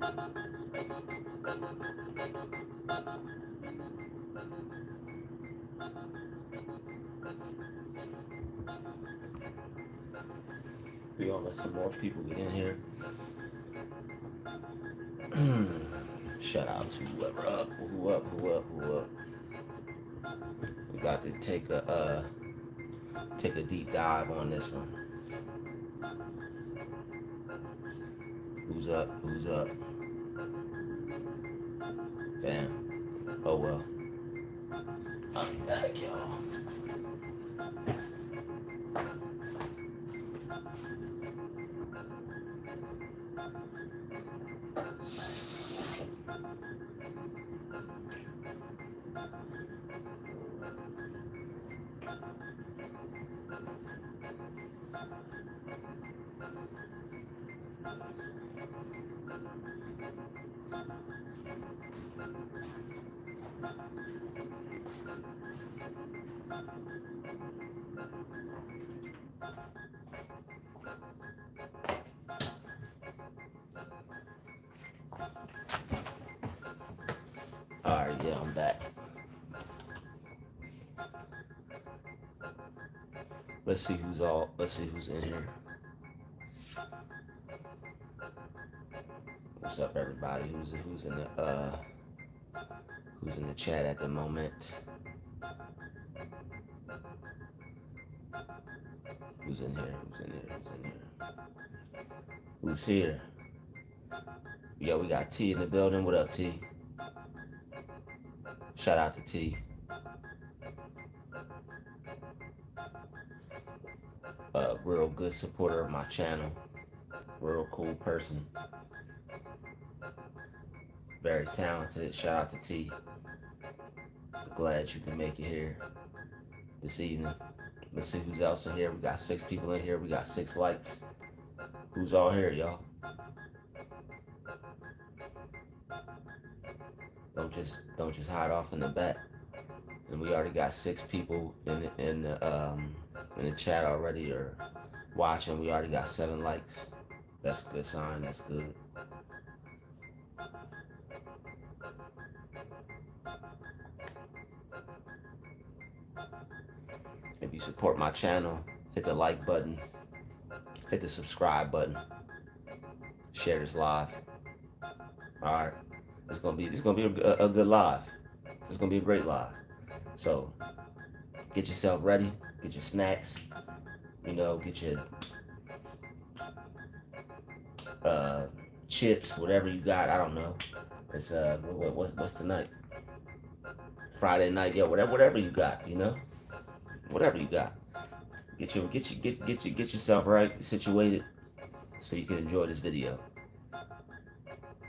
We gonna let some more people get in here. Shout out to whoever up, who up, who up, who up. We about to take a deep dive on this one. Who's up? Who's up? Damn. Oh well. I'll be back, y'all. Alright, yeah, I'm back. Let's see who's in here. What's up, everybody? Who's in the chat at the moment? Who's in here? Who's here? Yo, we got T in the building. What up, T? Shout out to T. Real good supporter of my channel. Real cool person. Very talented. Shout out to T. Glad you can make it here this evening. Let's see who's else in here. We got 6 people in here. We got 6 likes. Who's all here, y'all? Don't just hide off in the back. And we already got 6 people in the chat already or watching. We already got 7 likes. That's a good sign. That's good. If you support my channel, hit the like button, hit the subscribe button, share this live. All right, it's gonna be a good live. It's gonna be a great live. So get yourself ready, get your snacks, get your chips, whatever you got. I don't know. It's what's tonight? Friday night, yeah. Whatever you got, whatever you got. Get yourself right, situated, so you can enjoy this video.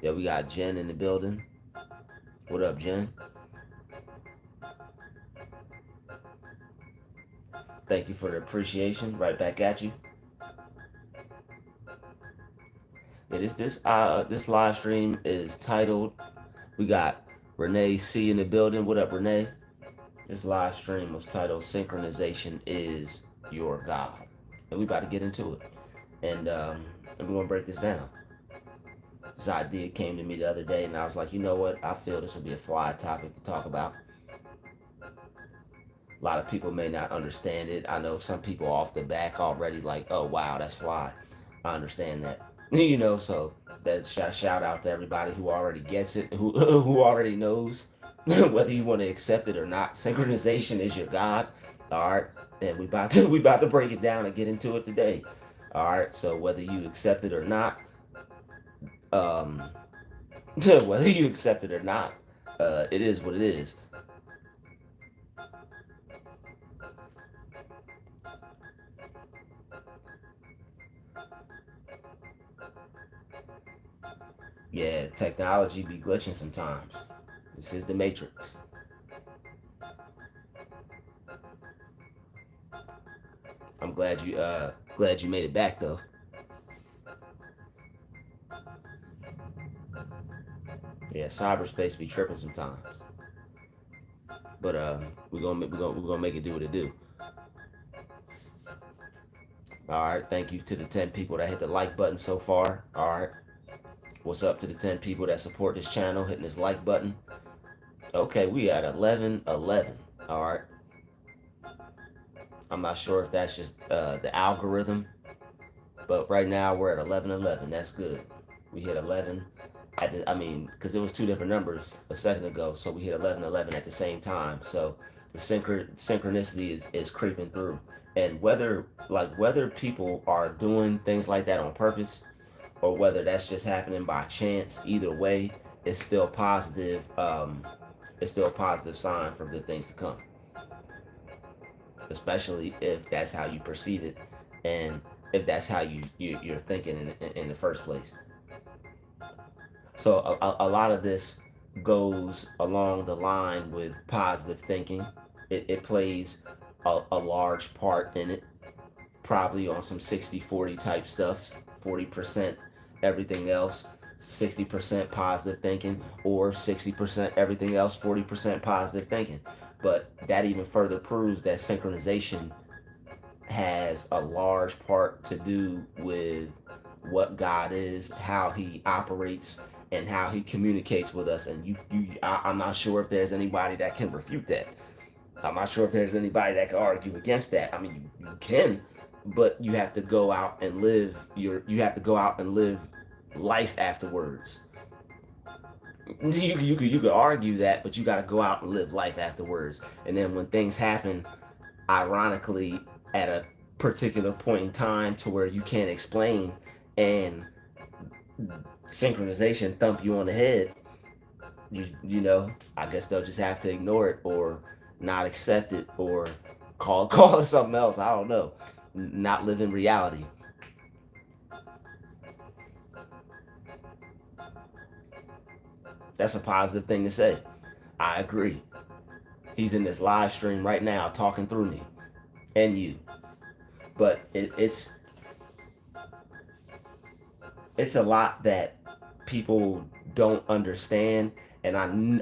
Yeah, we got Jen in the building. What up, Jen? Thank you for the appreciation. Right back at you. Yeah, this live stream is titled. We got Renee C in the building. What up, Renee? This live stream was titled "Synchronization Is Your God," and we about to get into it. And we're gonna break this down. This idea came to me the other day, and I was like, you know what? I feel this would be a fly topic to talk about. A lot of people may not understand it. I know some people off the back already like, oh wow, that's fly. I understand that. So that shout out to everybody who already gets it, who already knows whether you want to accept it or not. Synchronization is your God. All right. And we about to break it down and get into it today. All right. So whether you accept it or not, whether you accept it or not, it is what it is. Yeah, technology be glitching sometimes. This is the Matrix. I'm glad you made it back though. Yeah, cyberspace be tripping sometimes. But we're gonna make it do what it do. All right, thank you to the 10 people that hit the like button so far. All right, What's up to the 10 people that support this channel, hitting this like button? Okay, we at 11:11. All right. I'm not sure if that's just the algorithm, but right now we're at 11:11. That's good. We hit 11 at the, I mean, because it was two different numbers a second ago, so we hit 11:11 at the same time. So the synchronicity is creeping through, and whether people are doing things like that on purpose or whether that's just happening by chance, either way, it's still positive. It's still a positive sign for good things to come, especially if that's how you perceive it, and if that's how you're thinking in the first place. So a lot of this goes along the line with positive thinking. It plays a large part in it, probably on some 60-40 type stuff, 40% everything else, 60% positive thinking, or 60% everything else, 40% positive thinking. But that even further proves that synchronization has a large part to do with what God is, how He operates, and how He communicates with us. And I'm not sure if there's anybody that can refute that. I'm not sure if there's anybody that can argue against that. I mean, you can, but you have to go out and live you have to go out and live life afterwards. You could argue that, but you got to go out and live life afterwards. And then when things happen, ironically, at a particular point in time to where you can't explain, and synchronization thump you on the head, I guess they'll just have to ignore it or not accept it or call it something else. I don't know. Not live in reality. That's a positive thing to say. I agree. He's in this live stream right now talking through me and you. But it's a lot that people don't understand, and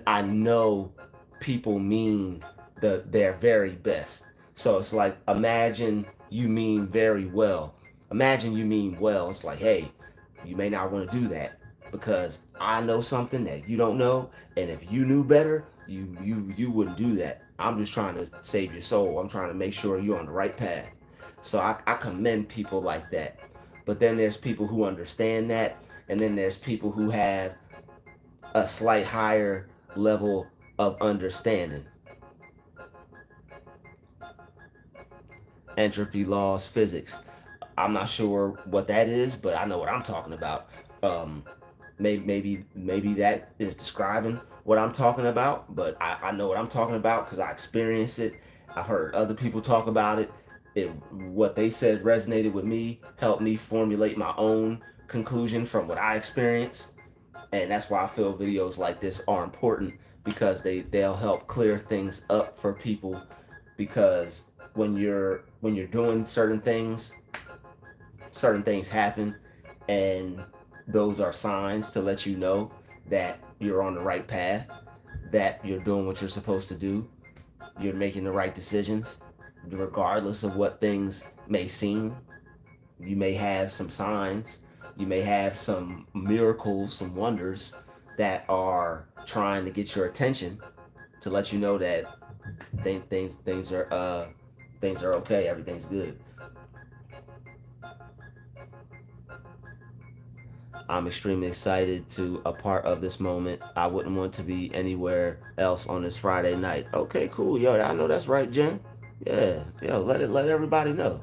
I know people mean their very best. So it's like, imagine you mean very well. Imagine you mean well. It's like, hey, you may not want to do that because I know something that you don't know, and if you knew better, you wouldn't do that. I'm just trying to save your soul. I'm trying to make sure you're on the right path. So I commend people like that. But then there's people who understand that, and then there's people who have a slight higher level of understanding. Entropy laws, physics. I'm not sure what that is, but I know what I'm talking about. Um, maybe that is describing what I'm talking about, but I know what I'm talking about because I experienced it. I've heard other people talk about it. What they said resonated with me, helped me formulate my own conclusion from what I experienced, and that's why I feel videos like this are important, because they'll help clear things up for people. Because when you're doing certain things happen, and those are signs to let you know that you're on the right path, that you're doing what you're supposed to do, you're making the right decisions, regardless of what things may seem. You may have some signs, you may have some miracles, some wonders that are trying to get your attention, to let you know that things are okay, everything's good. I'm extremely excited to a part of this moment. I wouldn't want to be anywhere else on this Friday night. Okay, cool. Yo, I know that's right, Jen. Yeah, yo, let everybody know.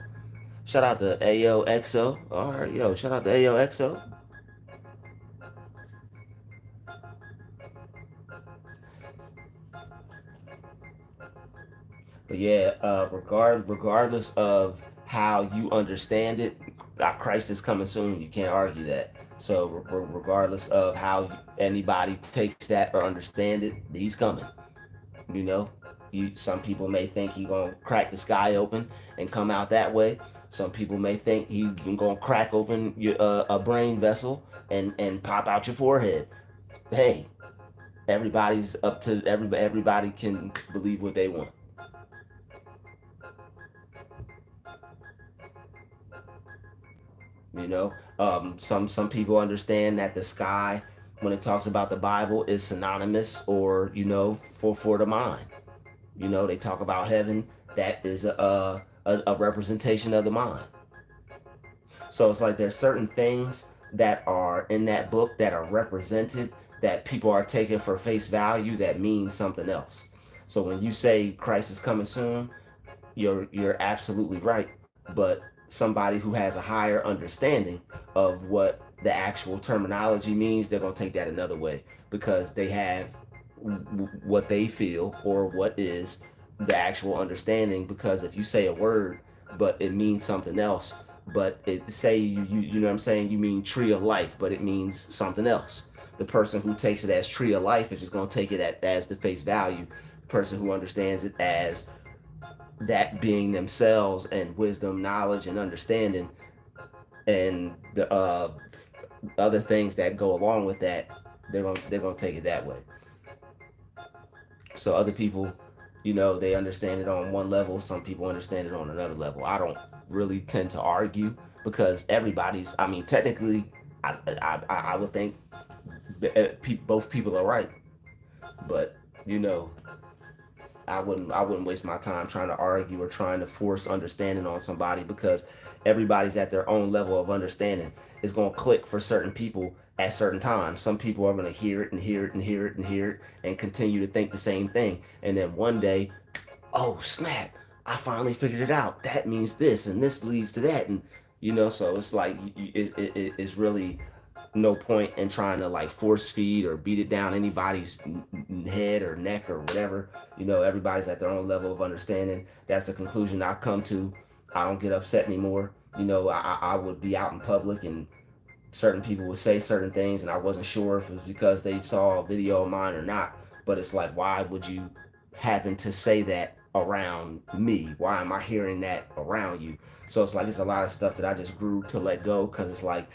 Shout out to AOXO. All right, yo, shout out to AOXO. But yeah, regardless of how you understand it, Christ is coming soon. You can't argue that. So regardless of how anybody takes that or understand it, he's coming. You know, some people may think he's gonna crack the sky open and come out that way. Some people may think he's gonna crack open a brain vessel and pop out your forehead. Hey, everybody's up to everybody can believe what they want. You know, some people understand that the sky, when it talks about the Bible, is synonymous, or for the mind. They talk about heaven. That is a representation of the mind. So it's like there's certain things that are in that book that are represented, that people are taking for face value, that means something else. So when you say Christ is coming soon, you're absolutely right. But somebody who has a higher understanding of what the actual terminology means, they're gonna take that another way, because they have what they feel, or what is the actual understanding. Because if you say a word but it means something else, but it say you know what I'm saying, you mean tree of life, but it means something else. The person who takes it as tree of life is just going to take it as the face value. The person who understands it as that being themselves, and wisdom, knowledge, and understanding, and the other things that go along with that, they're gonna take it that way. So other people, they understand it on one level. Some people understand it on another level. I don't really tend to argue, because everybody's. I mean, technically, I would think both people are right, but you know, I wouldn't waste my time trying to argue or trying to force understanding on somebody, because everybody's at their own level of understanding. It's going to click for certain people at certain times. Some people are going to hear it and hear it and hear it and hear it and continue to think the same thing. And then one day, oh snap, I finally figured it out. That means this, and this leads to that. And so it's like it's really no point in trying to like force feed or beat it down anybody's head or neck or whatever. Everybody's at their own level of understanding. That's the conclusion I come to. I don't get upset anymore. I would be out in public, and certain people would say certain things, and I wasn't sure if it was because they saw a video of mine or not. But it's like, why would you happen to say that around me? Why am I hearing that around you? So it's like it's a lot of stuff that I just grew to let go, because it's like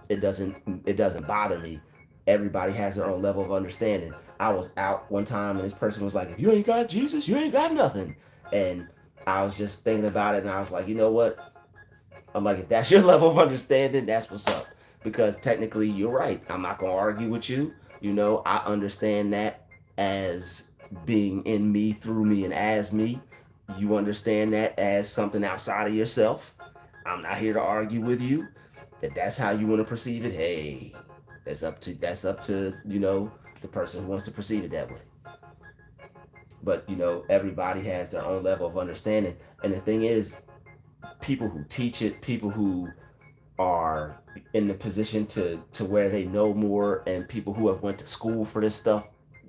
it doesn't bother me. Everybody has their own level of understanding. I was out one time, and this person was like, if you ain't got Jesus, you ain't got nothing. And I was just thinking about it, and I was like, you know what? I'm like, if that's your level of understanding, that's what's up. Because technically, you're right. I'm not going to argue with you. I understand that as being in me, through me, and as me. You understand that as something outside of yourself. I'm not here to argue with you. If that's how you want to perceive it, hey, that's up to the person who wants to perceive it that way. But everybody has their own level of understanding. And the thing is, people who teach it, people who are in the position to where they know more, and people who have went to school for this stuff,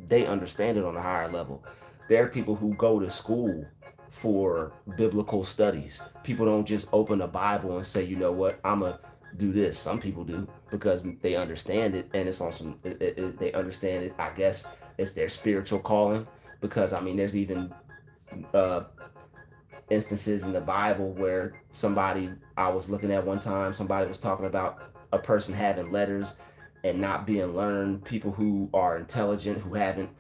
they understand it on a higher level. There are people who go to school for biblical studies. People don't just open a Bible and say, you know what, I'm gonna do this. Some people do, because they understand it, and it's on some they understand it. I guess it's their spiritual calling. Because I mean, there's even uh instances in the Bible where somebody, I was looking at one time, somebody was talking about a person having letters and not being learned. People who are intelligent, who haven't,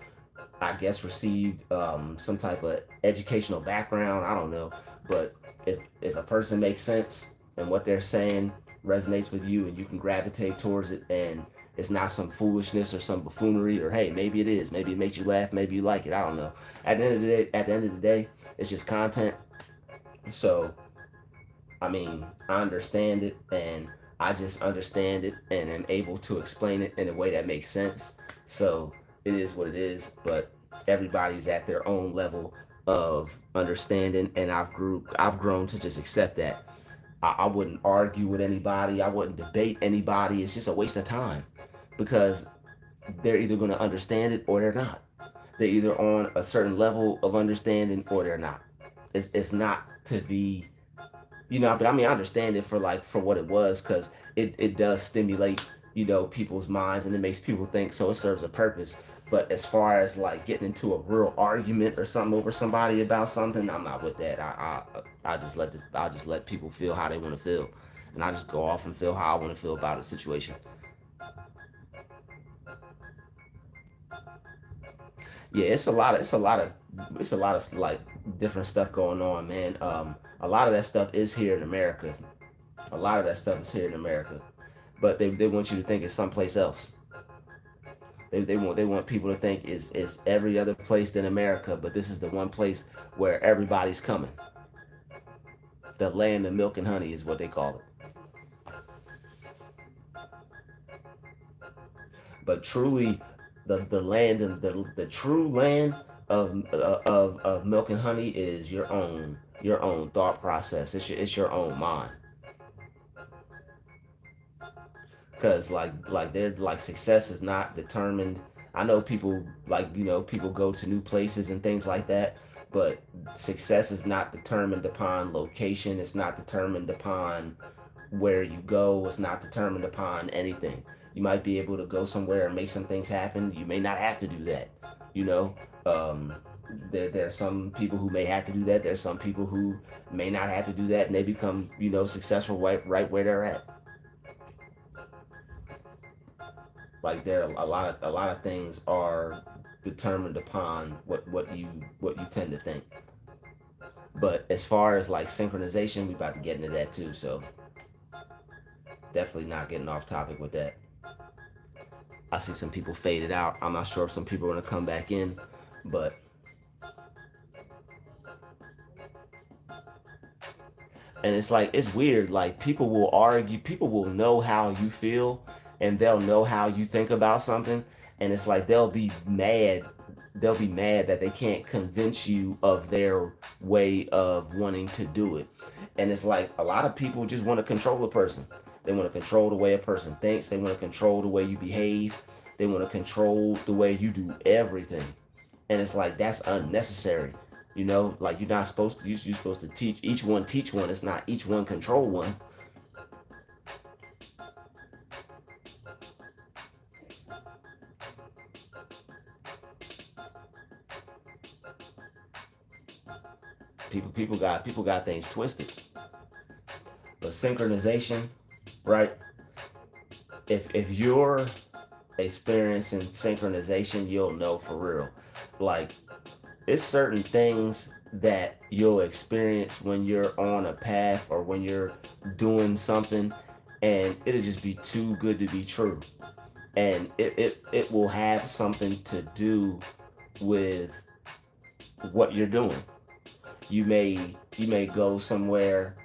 I guess, received some type of educational background. I don't know. But if a person makes sense, and what they're saying resonates with you, and you can gravitate towards it, and it's not some foolishness or some buffoonery, or hey, maybe it is. Maybe it makes you laugh. Maybe you like it. I don't know. At the end of the day, it's just content. So, I mean, I understand it, and I just understand it and am able to explain it in a way that makes sense. So, it is what it is, but everybody's at their own level of understanding, and I've grown to just accept that. I wouldn't argue with anybody. I wouldn't debate anybody. It's just a waste of time, because they're either going to understand it or they're not. They're either on a certain level of understanding or they're not. It's not to be, but I mean, I understand it for what it was, because it does stimulate, people's minds, and it makes people think, so it serves a purpose. But as far as like getting into a real argument or something over somebody about something, I'm not with that. I just let people feel how they want to feel, and I just go off and feel how I want to feel about a situation. Yeah, it's a lot of like different stuff going on, man. A lot of that stuff is here in America. A lot of that stuff is here in America, but they want you to think it's someplace else. They want people to think is every other place than America, but this is the one place where everybody's coming. The land of milk and honey is what they call it. But truly, the land and the true land of milk and honey is your own thought process. It's your own mind. Because like they're like success is not determined. I know people people go to new places and things like that, but success is not determined upon location. It's not determined upon where you go. It's not determined upon anything. You might be able to go somewhere and make some things happen. You may not have to do that. You know, um, there are some people who may have to do that. There's some people who may not have to do that, and they become successful right where they're at. Like there are a lot of things are determined upon what you tend to think. But as far as like synchronization, we about to get into that too. So definitely not getting off topic with that. I see some people faded out. I'm not sure if some people are gonna come back in, but and it's like it's weird. Like people will argue, people will know how you feel, and they'll know how you think about something, and it's like they'll be mad. They'll be mad that they can't convince you of their way of wanting to do it. And it's like a lot of people just want to control a person. They want to control the way a person thinks. They want to control the way you behave. They want to control the way you do everything. And it's like that's unnecessary. Like you're not supposed to. You're supposed to teach one. It's not each one control one. People got things twisted. But synchronization, right? If you're experiencing synchronization, you'll know for real. Like it's certain things that you'll experience when you're on a path or when you're doing something, and it'll just be too good to be true. And it will have something to do with what you're doing. You may go somewhere,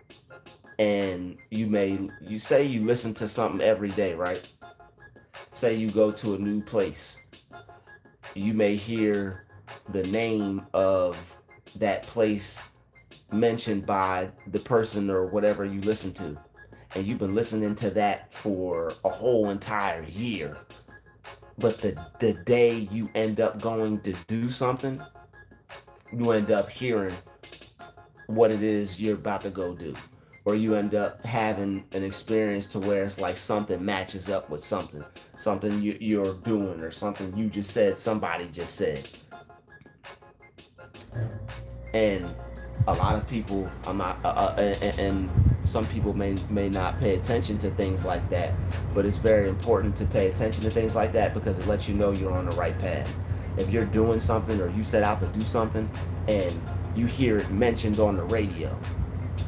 and you say you listen to something every day, right? Say you go to a new place, you may hear the name of that place mentioned by the person or whatever you listen to, and you've been listening to that for a whole entire year. But the day you end up going to do something, you end up hearing what it is you're about to go do, or you end up having an experience to where it's like something matches up with something you're doing, or something you just said, somebody just said. And a lot of people, I'm not and some people may not pay attention to things like that, but it's very important to pay attention to things like that, because it lets you know you're on the right path. If you're doing something, or you set out to do something, and you hear it mentioned on the radio,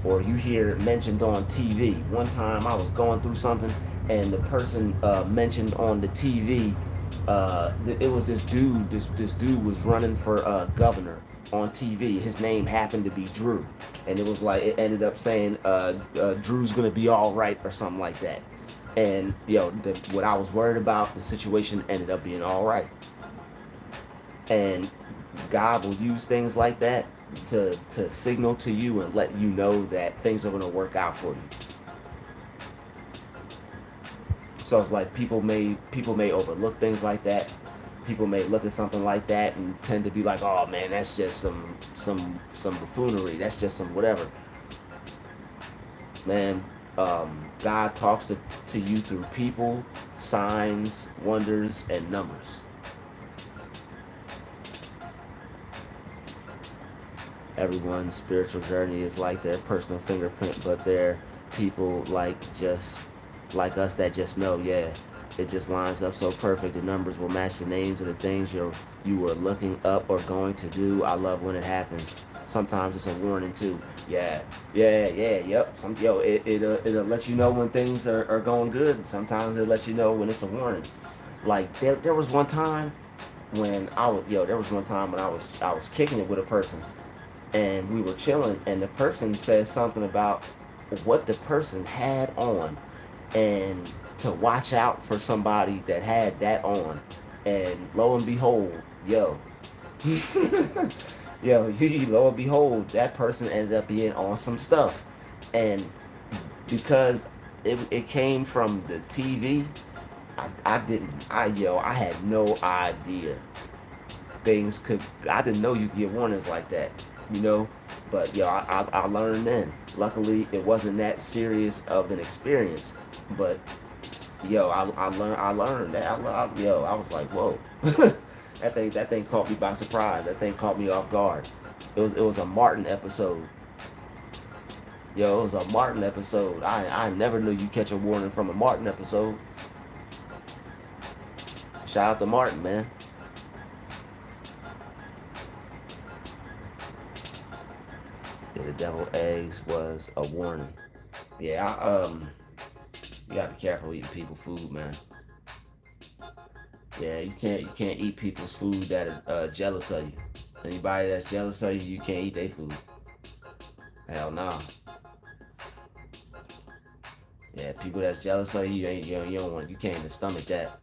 or you hear it mentioned on TV. One time I was going through something, and the person mentioned on the TV, it was this dude. This dude was running for governor on TV. His name happened to be Druuill, and it was like it ended up saying Drew's gonna be all right or something like that. And what I was worried about, the situation ended up being all right. And God will use things like that to signal to you and let you know that things are going to work out for you. So it's like people may overlook things like that. People may look at something like that and tend to be like, "Oh man, that's just some buffoonery. That's just some whatever." Man, God talks to you through people, signs, wonders, and numbers. Everyone's spiritual journey is like their personal fingerprint, but they're people just like us that just know, yeah, it just lines up so perfect. The numbers will match the names of the things you were looking up or going to do. I love when it happens. sometimes it's a warning too. Yeah, yep. It'll let you know when things are going good. Sometimes it'll let you know when it's a warning. Like there was one time when there was one time when I was kicking it with a person, and we were chilling, and the person said something about what the person had on, and to watch out for somebody that had that on, and lo and behold, lo and behold, that person ended up being on some stuff, and because it came from the TV, I didn't, I had no idea things could. I didn't know you could get warnings like that, you know. But I learned then. Luckily, it wasn't that serious of an experience. But I learned that. I was like, whoa, that thing caught me by surprise. That thing caught me off guard. It was a Martin episode. It was a Martin episode. I never knew you catch a warning from a Martin episode. Shout out to Martin, man. Yeah, the deviled eggs was a warning. Yeah, you gotta be careful eating people's food, man. Yeah, you can't eat people's food that are jealous of you. Anybody that's jealous of you, you can't eat their food. Hell no. Nah. Yeah, people that's jealous of you, you don't want, you can't even stomach that.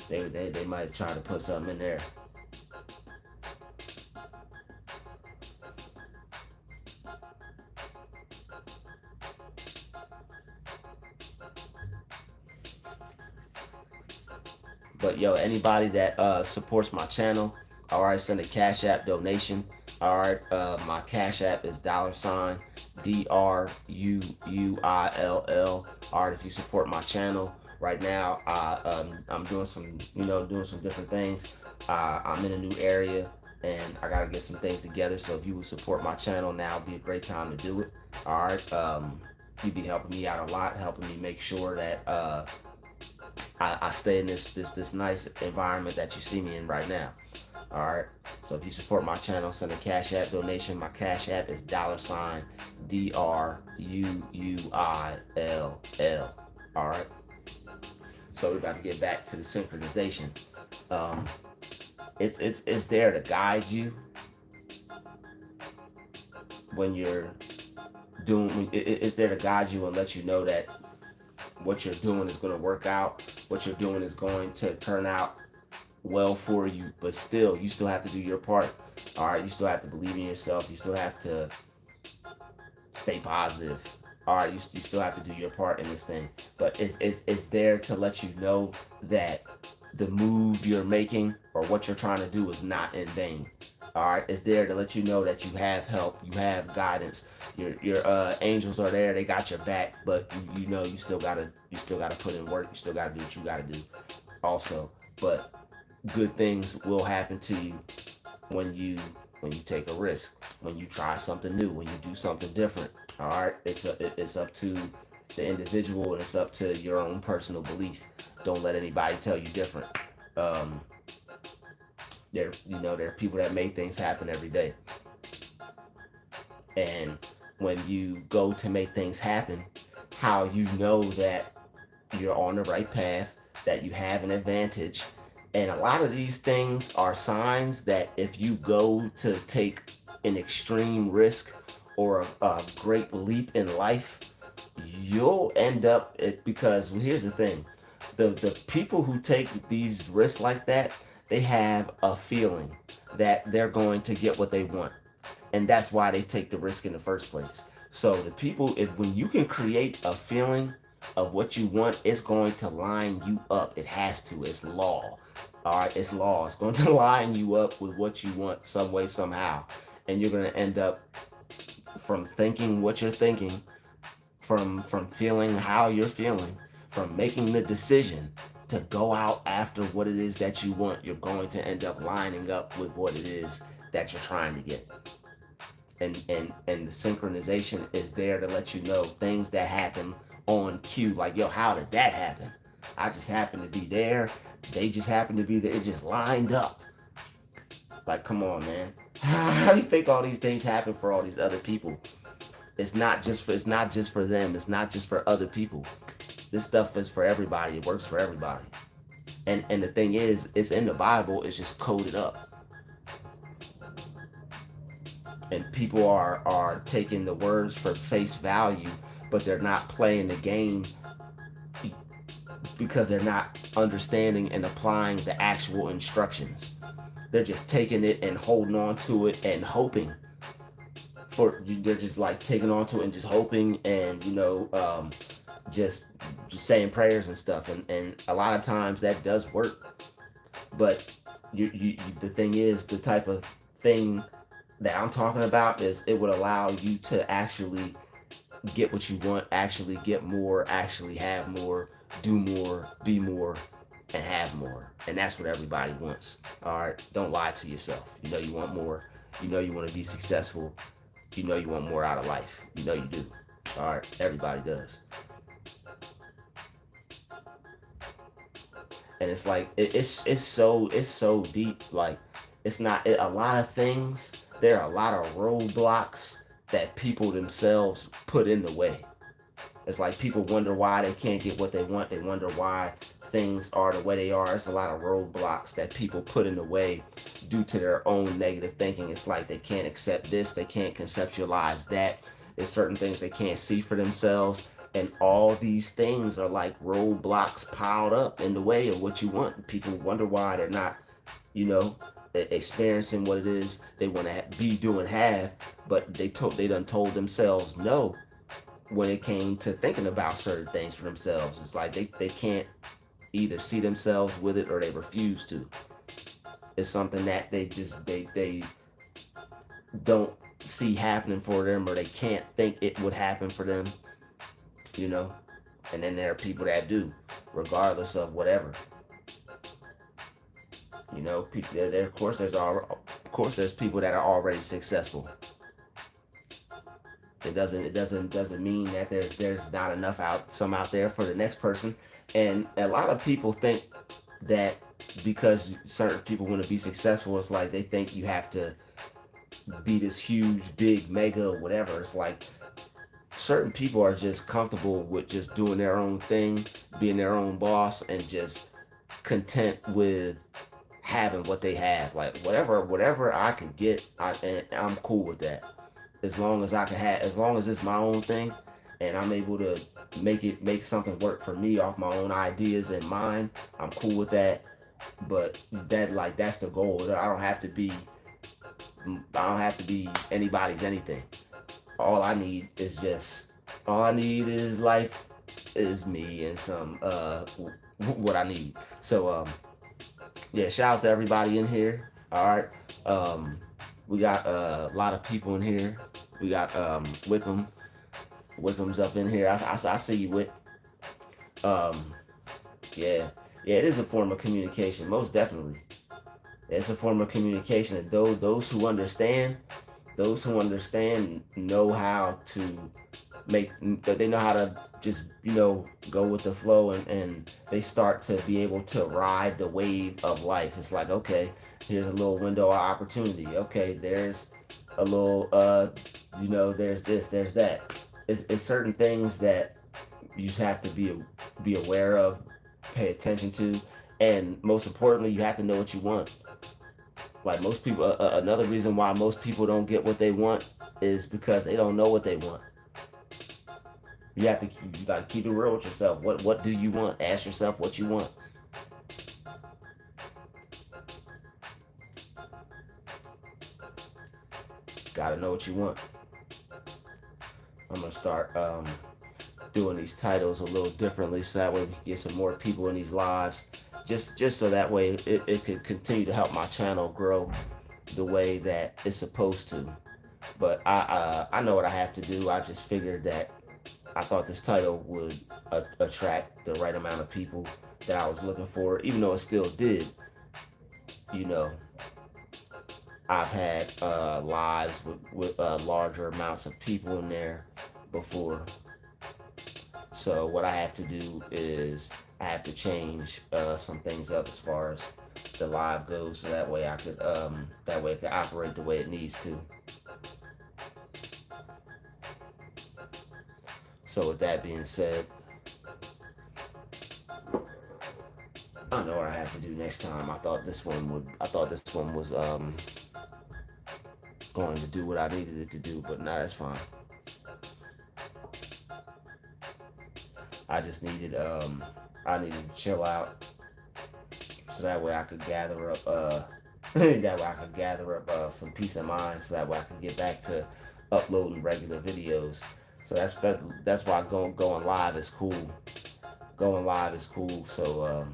They might try to put something in there. But anybody that supports my channel, all right, send a Cash App donation. All right, my Cash App is $Druuill. All right, if you support my channel right now, I'm doing some different things. I'm in a new area, and I gotta get some things together. So if you would support my channel now, would be a great time to do it. All right, you'd be helping me out a lot, helping me make sure that I stay in this nice environment that you see me in right now. All right. So if you support my channel, send a Cash App donation. My Cash App is $Druuill. All right. So we're about to get back to the synchronization. It's there to guide you when you're doing. It's there to guide you and let you know that what you're doing is going to work out. What you're doing is going to turn out well for you, but still, you still have to do your part. All right, you still have to believe in yourself. You still have to stay positive. All right, you still have to do your part in this thing. But it's there to let you know that the move you're making or what you're trying to do is not in vain. All right, it's there to let you know that you have help, you have guidance. Your angels are there; they got your back. But you still gotta put in work. You still gotta do what you gotta do. Also, but good things will happen to you when you take a risk, when you try something new, when you do something different. All right, it's up to the individual, and it's up to your own personal belief. Don't let anybody tell you different. There are people that make things happen every day, and when you go to make things happen, how you know that you're on the right path, that you have an advantage. And a lot of these things are signs that if you go to take an extreme risk or a great leap in life, you'll end up because here's the thing. The people who take these risks like that, they have a feeling that they're going to get what they want. And that's why they take the risk in the first place. So the people, if when you can create a feeling of what you want, it's going to line you up. It has to. It's law. All right, it's law. It's going to line you up with what you want some way, somehow. And you're going to end up from thinking what you're thinking, from feeling how you're feeling, from making the decision to go out after what it is that you want. You're going to end up lining up with what it is that you're trying to get. And the synchronization is there to let you know things that happen on cue. Like, how did that happen? I just happened to be there. They just happened to be there. It just lined up. Like, come on, man. How do you think all these things happen for all these other people? It's not just for them. It's not just for other people. This stuff is for everybody. It works for everybody. And the thing is, it's in the Bible. It's just coded up, and people are taking the words for face value, but they're not playing the game because they're not understanding and applying the actual instructions. They're just taking it and holding on to it and hoping for. They're just like taking on to it and just hoping, and just just saying prayers and stuff, and a lot of times that does work. But the thing is, the type of thing that I'm talking about is it would allow you to actually get what you want, actually get more, actually have more, do more, be more, and have more. And that's what everybody wants. All right, don't lie to yourself. You know you want more. You know you want to be successful. You know you want more out of life. You know you do. All right, everybody does. And it's like it's so deep. Like, it's not a lot of things. There are a lot of roadblocks that people themselves put in the way. It's like people wonder why they can't get what they want. They wonder why things are the way they are. It's a lot of roadblocks that people put in the way due to their own negative thinking. It's like they can't accept this, they can't conceptualize that. There's certain things they can't see for themselves. And all these things are like roadblocks piled up in the way of what you want. People wonder why they're not, you know, experiencing what it is they want to be doing have, but they done told themselves no when it came to thinking about certain things for themselves. It's like they can't either see themselves with it or they refuse to. It's something that they don't see happening for them, or they can't think it would happen for them, you know. And then there are people that do, regardless of whatever. You know, people there. Of course there's people that are already successful. It doesn't mean that there's not enough out there for the next person. And a lot of people think that because certain people want to be successful, it's like they think you have to be this huge, big, mega, whatever. It's like certain people are just comfortable with just doing their own thing, being their own boss, and just content with having what they have. Like, whatever I can get, and I'm cool with that. As long as I can have, as long as it's my own thing, and I'm able to make something work for me off my own ideas and mine, I'm cool with that. But that's the goal. I don't have to be anybody's anything. All I need is just all I need is life is me and some what I need. So yeah, shout out to everybody in here. All right. Um, we got a lot of people in here. We got Wickham. Wickham's up in here. I see you, Wick. Um, yeah, yeah, it is a form of communication, most definitely. It's a form of communication, and those who understand know how to make. They know how to just go with the flow, and they start to be able to ride the wave of life. It's like, okay, here's a little window of opportunity. Okay, there's a little there's this, there's that. It's certain things that you just have to be aware of, pay attention to, and most importantly, you have to know what you want. Like most people, another reason why most people don't get what they want is because they don't know what they want. You got to keep it real with yourself. What do you want? Ask yourself what you want. Got to know what you want. I'm gonna start doing these titles a little differently, so that way we can get some more people in these lives. Just so that way it could continue to help my channel grow the way that it's supposed to. But I know what I have to do. I just figured that I thought this title would attract the right amount of people that I was looking for, even though it still did. You know, I've had lives with larger amounts of people in there before. So what I have to do is I have to change some things up as far as the live goes, so that way it can operate the way it needs to. So with that being said, I know what I have to do next time. I thought this one was going to do what I needed it to do, but nah, that's fine. I just needed I needed to chill out, so that way I could gather up some peace of mind, so that way I could get back to uploading regular videos. So that's why going live is cool. Going live is cool. So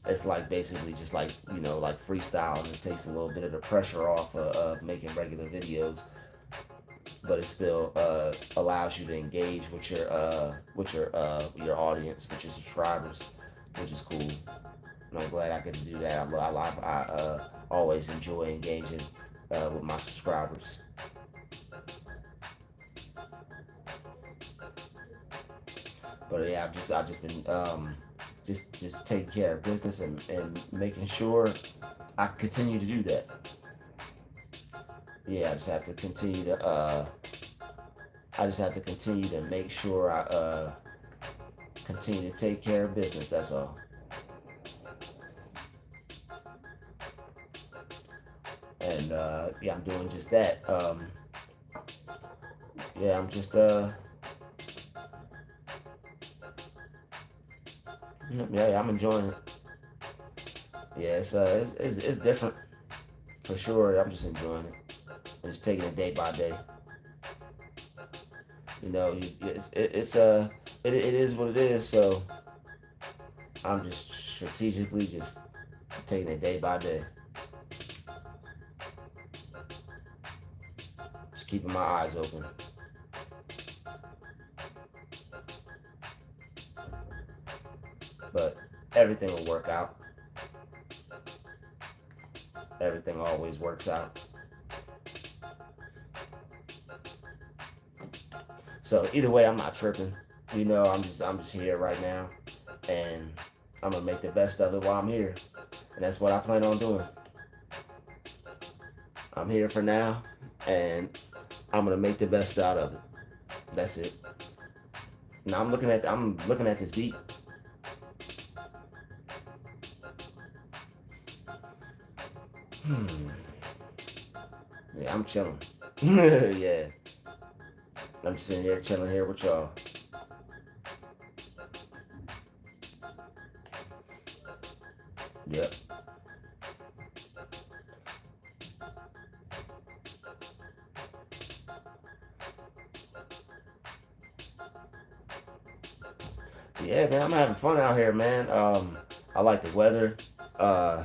it's like basically just like, like freestyle, and it takes a little bit of the pressure off of making regular videos, but it still allows you to engage with your audience, with your subscribers, which is cool. And I'm glad I get to do that. I always enjoy engaging with my subscribers. But yeah, I've just been just taking care of business, and making sure I continue to do that. Yeah, I just have to continue to make sure I continue to take care of business. That's all. And yeah, I'm doing just that. Yeah, I'm just yeah, I'm enjoying it. Yeah, it's different for sure. I'm just enjoying it. I'm just taking it day by day. It is what it is. So I'm just strategically just taking it day by day. Just keeping my eyes open. But everything will work out. Everything always works out. So either way, I'm not tripping. I'm just here right now, and I'm gonna make the best of it while I'm here, and that's what I plan on doing. I'm here for now, and I'm gonna make the best out of it. That's it. Now I'm looking at this beat. Yeah, I'm chilling. Yeah, I'm just sitting here chilling here with y'all. Yep. Yeah, man, I'm having fun out here, man. I like the weather. Uh,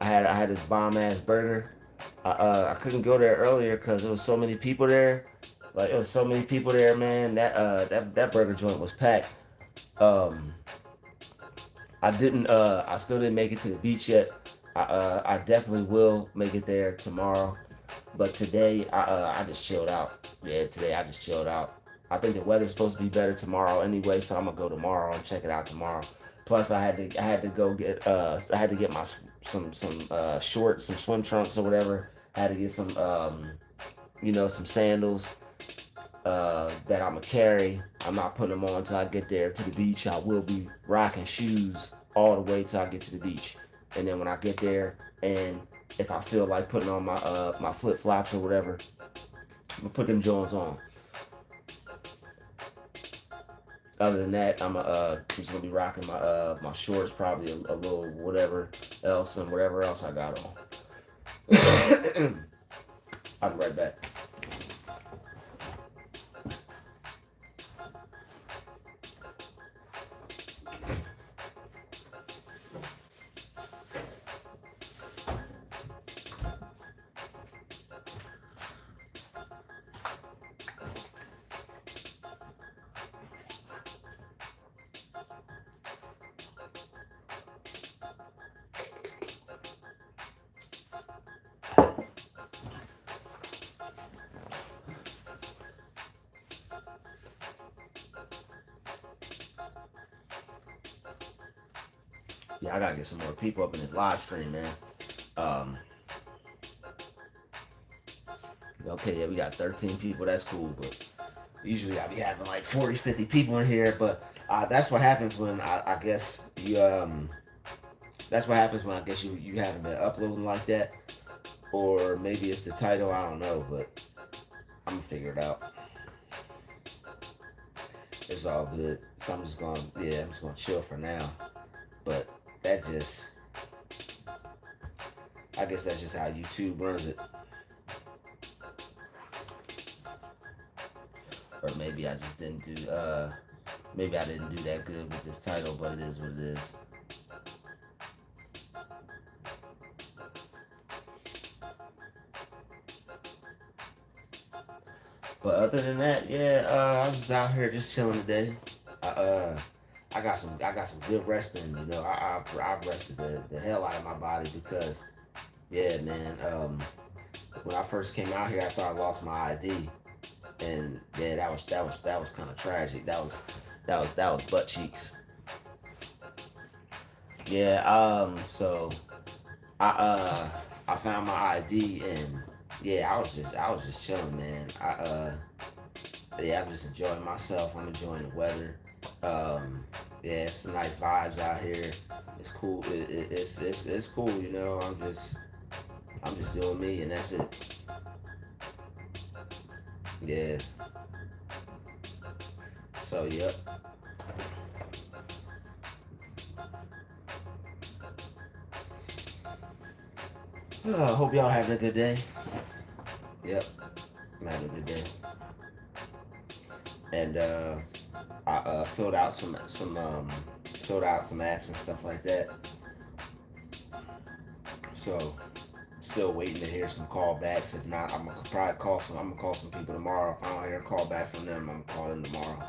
I had this bomb ass burger. I couldn't go there earlier because there was so many people there. Like, it was so many people there, man. That burger joint was packed. Um, I still didn't make it to the beach yet. I definitely will make it there tomorrow. But today I just chilled out. Yeah, today I just chilled out. I think the weather's supposed to be better tomorrow anyway, so I'm gonna go tomorrow and check it out tomorrow. Plus, I had to go get I had to get my some shorts, some swim trunks or whatever. I had to get some some sandals that I'm gonna carry. I'm not putting them on until I get there to the beach. I will be rocking shoes all the way till I get to the beach, and then when I get there, and if I feel like putting on my flip flops or whatever, I'm gonna put them Jones on. Other than that, I'm just gonna be rocking my shorts, probably a little whatever else, and whatever else I got on. I'll be right back. Yeah, I gotta get some more people up in this live stream, man. Um, okay, yeah, we got 13 people. That's cool, but usually I be having like 40, 50 people in here. But that's what happens when I guess you that's what happens when I guess you haven't been uploading like that, or maybe it's the title. I don't know, but I'm gonna figure it out. It's all good. So I'm just gonna chill for now. But that just, I guess that's just how YouTube runs it. Or maybe I just didn't do, maybe I didn't do that good with this title, but it is what it is. But other than that, yeah, I was just out here just chilling today. I, uh, I got some good resting. You know, I rested the hell out of my body because, yeah, man. When I first came out here, I thought I lost my ID, and yeah, that was kind of tragic. That was butt cheeks. Yeah. So I I found my ID, and yeah, I was just chilling, man. Yeah, I'm just enjoying myself. I'm enjoying the weather. Um, yeah, it's some nice vibes out here. It's cool. It's cool. You know, I'm just doing me, and that's it. Yeah. So yep. Hope y'all having a good day. Yep, I'm having a good day. And I filled out some apps and stuff like that. So still waiting to hear some callbacks. If not, I'm gonna probably call some. I'm gonna call some people tomorrow. If I don't hear a call back from them, I'm gonna call them tomorrow.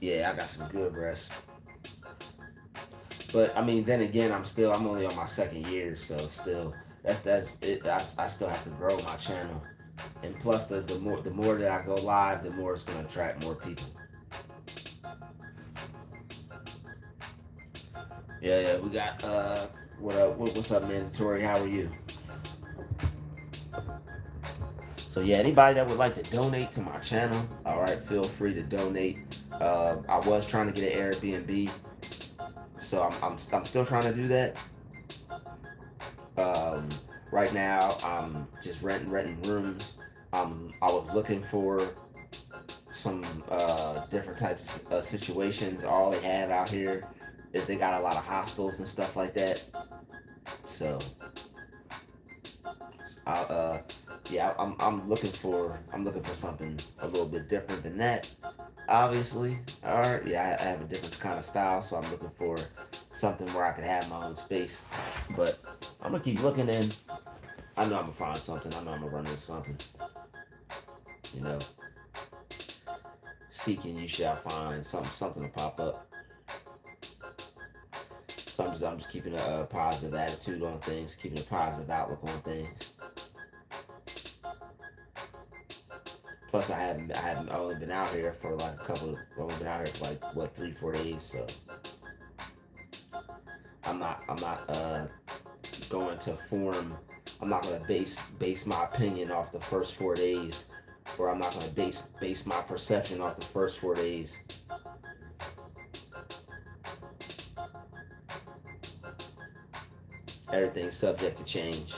Yeah, I got some good rest. But I mean, then again, I'm only on my second year, so still that's it. I still have to grow my channel, and plus the more that I go live, the more it's gonna attract more people. Yeah, yeah, we got what up? What's up, mandatory? How are you? So yeah, anybody that would like to donate to my channel, all right, feel free to donate. I was trying to get an Airbnb, so I'm still trying to do that. Um, right now, I'm just renting rooms. I was looking for some different types of situations. All they have out here is they got a lot of hostels and stuff like that. So, I, yeah, I'm looking for something a little bit different than that. Obviously, all right. Yeah, I have a different kind of style, so I'm looking for something where I can have my own space. But I'm gonna keep looking, and I know I'm gonna find something. I know I'm gonna run into something. You know, seeking you shall find. Something to pop up. So I'm just keeping a positive attitude on things, keeping a positive outlook on things. Plus, I haven't only been out here for like I've only been out here for like what 3 4 days. So I'm not going to form. I'm not going to base my opinion off the first 4 days, or I'm not going to base my perception off the first 4 days. Everything's subject to change.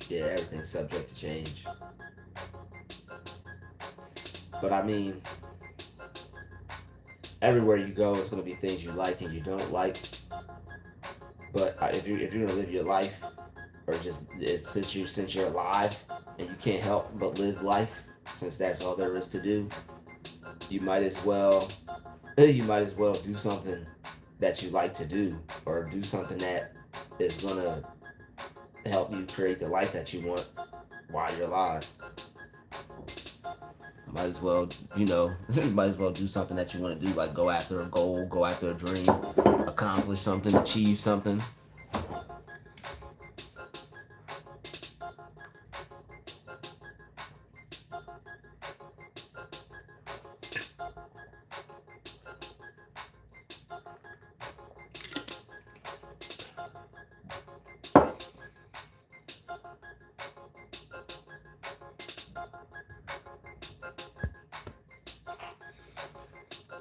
Yeah, everything's subject to change. But I mean, everywhere you go, it's going to be things you like and you don't like. But if you're gonna live your life, or just since you're alive and you can't help but live life, since that's all there is to do, you might as well do something that you like to do, or do something that is gonna help you create the life that you want while you're alive. Might as well, you might as well do something that you want to do, like go after a goal, go after a dream, accomplish something, achieve something.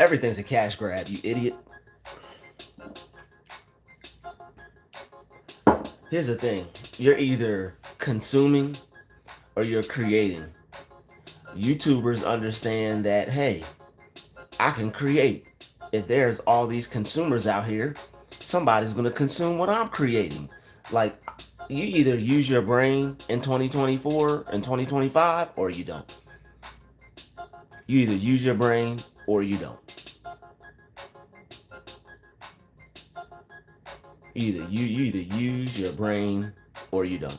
Everything's a cash grab, you idiot. Here's the thing. You're either consuming or you're creating. YouTubers understand that, hey, I can create. If there's all these consumers out here, somebody's going to consume what I'm creating. Like, you either use your brain in 2024 and 2025 or you don't. You either use your brain or you don't. You either use your brain or you don't.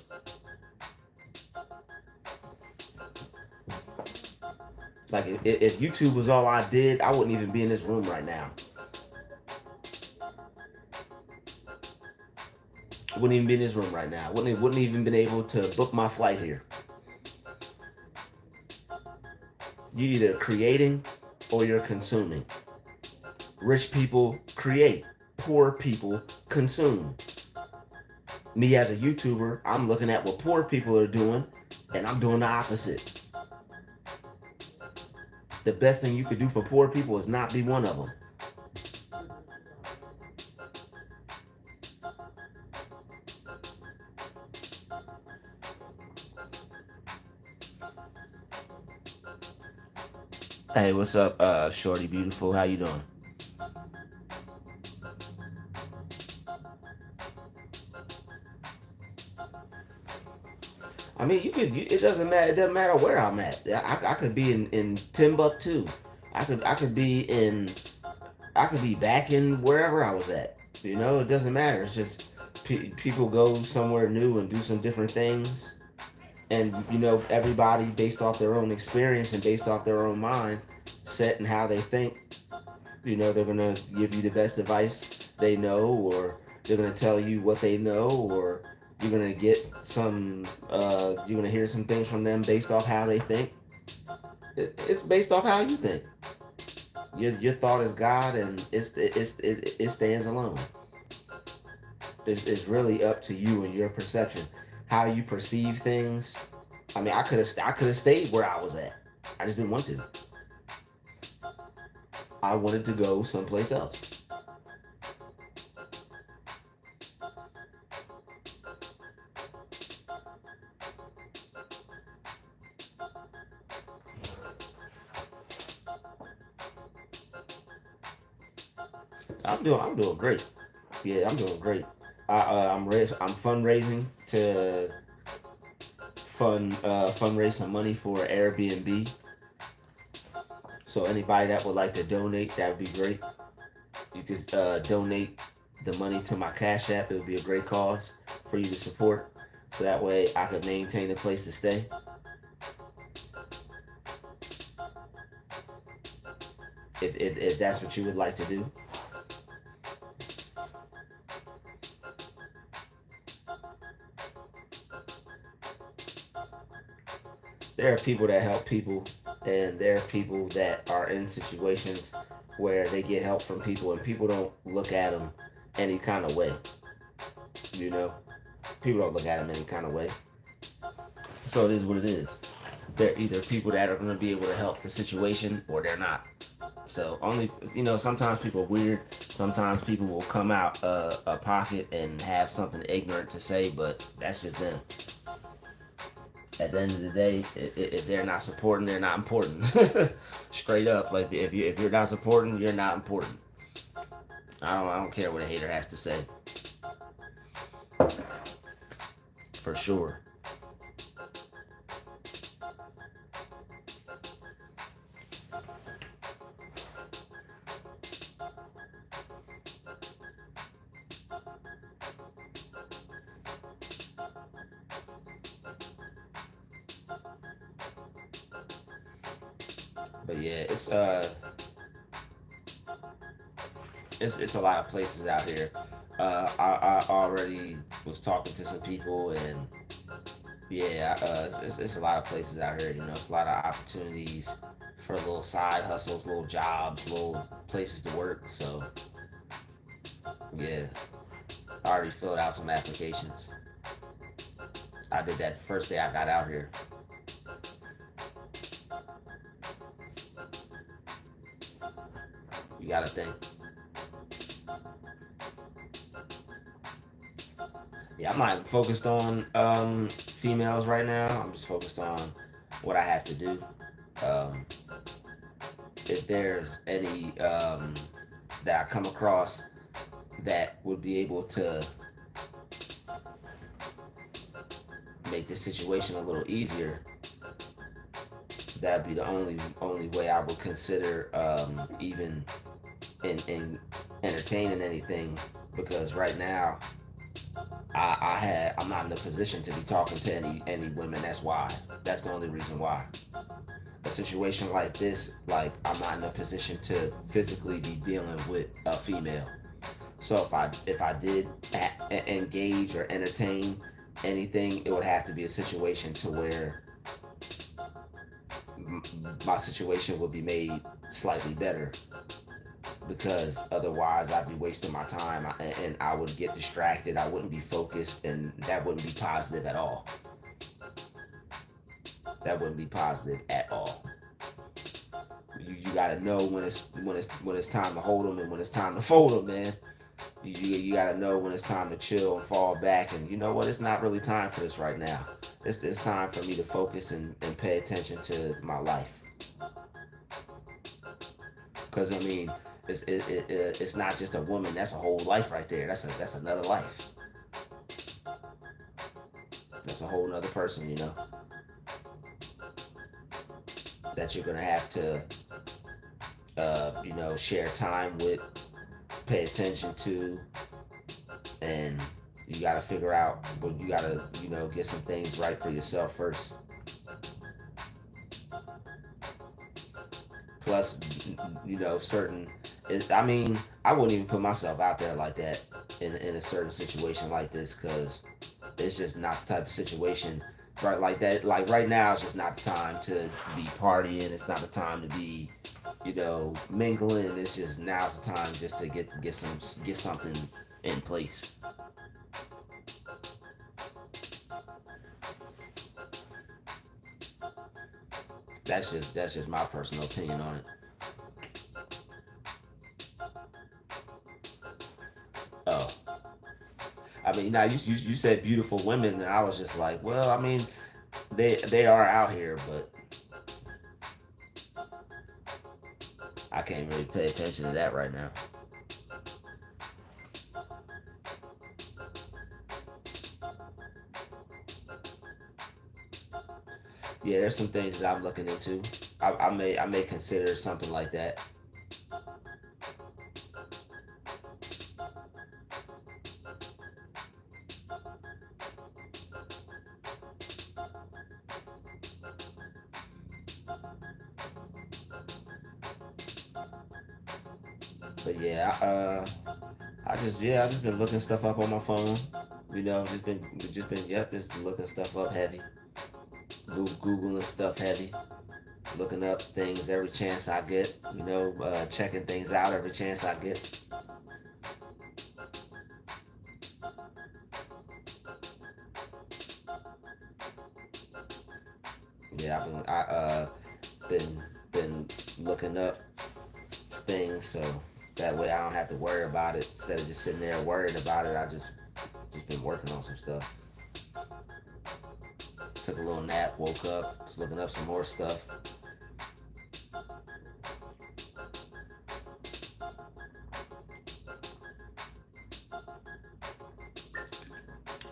Like, if YouTube was all I did, I wouldn't even be in this room right now. Wouldn't even be in this room right now. Wouldn't even been able to book my flight here. You're either creating or you're consuming. Rich people create. Poor people consume. Me as a YouTuber, I'm looking at what poor people are doing, and I'm doing the opposite. The best thing you could do for poor people is not be one of them. Hey, what's up, Shorty Beautiful? How you doing? I mean, it doesn't matter. It doesn't matter where I'm at. I could be in Timbuktu. I could be back in wherever I was at. It doesn't matter. It's just people go somewhere new and do some different things, and everybody based off their own experience and based off their own mind set and how they think. They're gonna give you the best advice they know, or they're gonna tell you what they know, or you're gonna get some. You're gonna hear some things from them based off how they think. It's based off how you think. Your thought is God, and it stands alone. It's really up to you and your perception, how you perceive things. I mean, I could have stayed where I was at. I just didn't want to. I wanted to go someplace else. I'm doing great. Yeah, I'm doing great. I'm fundraising to fundraise some money for Airbnb. So anybody that would like to donate, that would be great. You could donate the money to my Cash App. It would be a great cause for you to support. So that way I could maintain a place to stay. If that's what you would like to do. There are people that help people, and there are people that are in situations where they get help from people and people don't look at them any kind of way. People don't look at them any kind of way. So it is what it is. They're either people that are going to be able to help the situation or they're not. So only, sometimes people are weird. Sometimes people will come out a pocket and have something ignorant to say, but that's just them. At the end of the day, if they're not supporting, they're not important. Straight up, like if you're not supporting, you're not important. I don't care what a hater has to say. For sure. But yeah, it's a lot of places out here. I already was talking to some people, and yeah, it's a lot of places out here. It's a lot of opportunities for little side hustles, little jobs, little places to work. So yeah, I already filled out some applications. I did that the first day I got out here. You gotta think. Yeah, I'm not focused on females right now. I'm just focused on what I have to do. Um, if there's any that I come across that would be able to make this situation a little easier, that'd be the only way I would consider even in entertaining anything. Because right now I'm not in a position to be talking to any women. That's why. That's the only reason why. A situation like this, like I'm not in a position to physically be dealing with a female. So if I did engage or entertain anything, it would have to be a situation to where my situation would be made slightly better, because otherwise I'd be wasting my time, and I would get distracted. I wouldn't be focused, and that wouldn't be positive at all. That wouldn't be positive at all. You gotta know when it's time to hold them and when it's time to fold them, man. You gotta know when it's time to chill and fall back, and you know what? It's not really time for this right now. It's time for me to focus and pay attention to my life. Because I mean, it's not just a woman. That's a whole life right there. That's another life. That's a whole other person, that you're gonna have to, share time with, pay attention to, and you gotta figure out. But you gotta, get some things right for yourself first. Plus, certain. I mean, I wouldn't even put myself out there like that in a certain situation like this, because it's just not the type of situation right like that. Like right now, it's just not the time to be partying. It's not the time to be, mingling. It's just now's the time just to get something in place. That's just my personal opinion on it. Oh, I mean, now you said beautiful women, and I was just like, well, I mean, they are out here, but I can't really pay attention to that right now. Yeah, there's some things that I'm looking into. I may consider something like that. But yeah, I just been looking stuff up on my phone. Just looking stuff up heavy. Googling stuff heavy. Looking up things every chance I get. Checking things out every chance I get. Yeah, been looking up things, so that way I don't have to worry about it. Instead of just sitting there worrying about it, I just been working on some stuff. Took a little nap, woke up, was looking up some more stuff.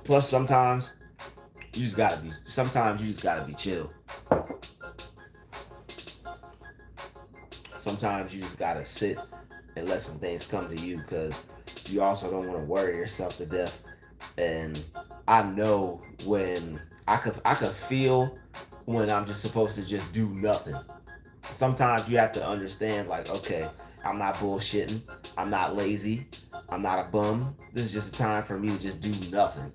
Plus, sometimes you just gotta be chill. Sometimes you just gotta sit and let some things come to you, because you also don't want to worry yourself to death. And I know when I could feel when I'm just supposed to just do nothing. Sometimes you have to understand, like, okay, I'm not bullshitting, I'm not lazy, I'm not a bum. This is just a time for me to just do nothing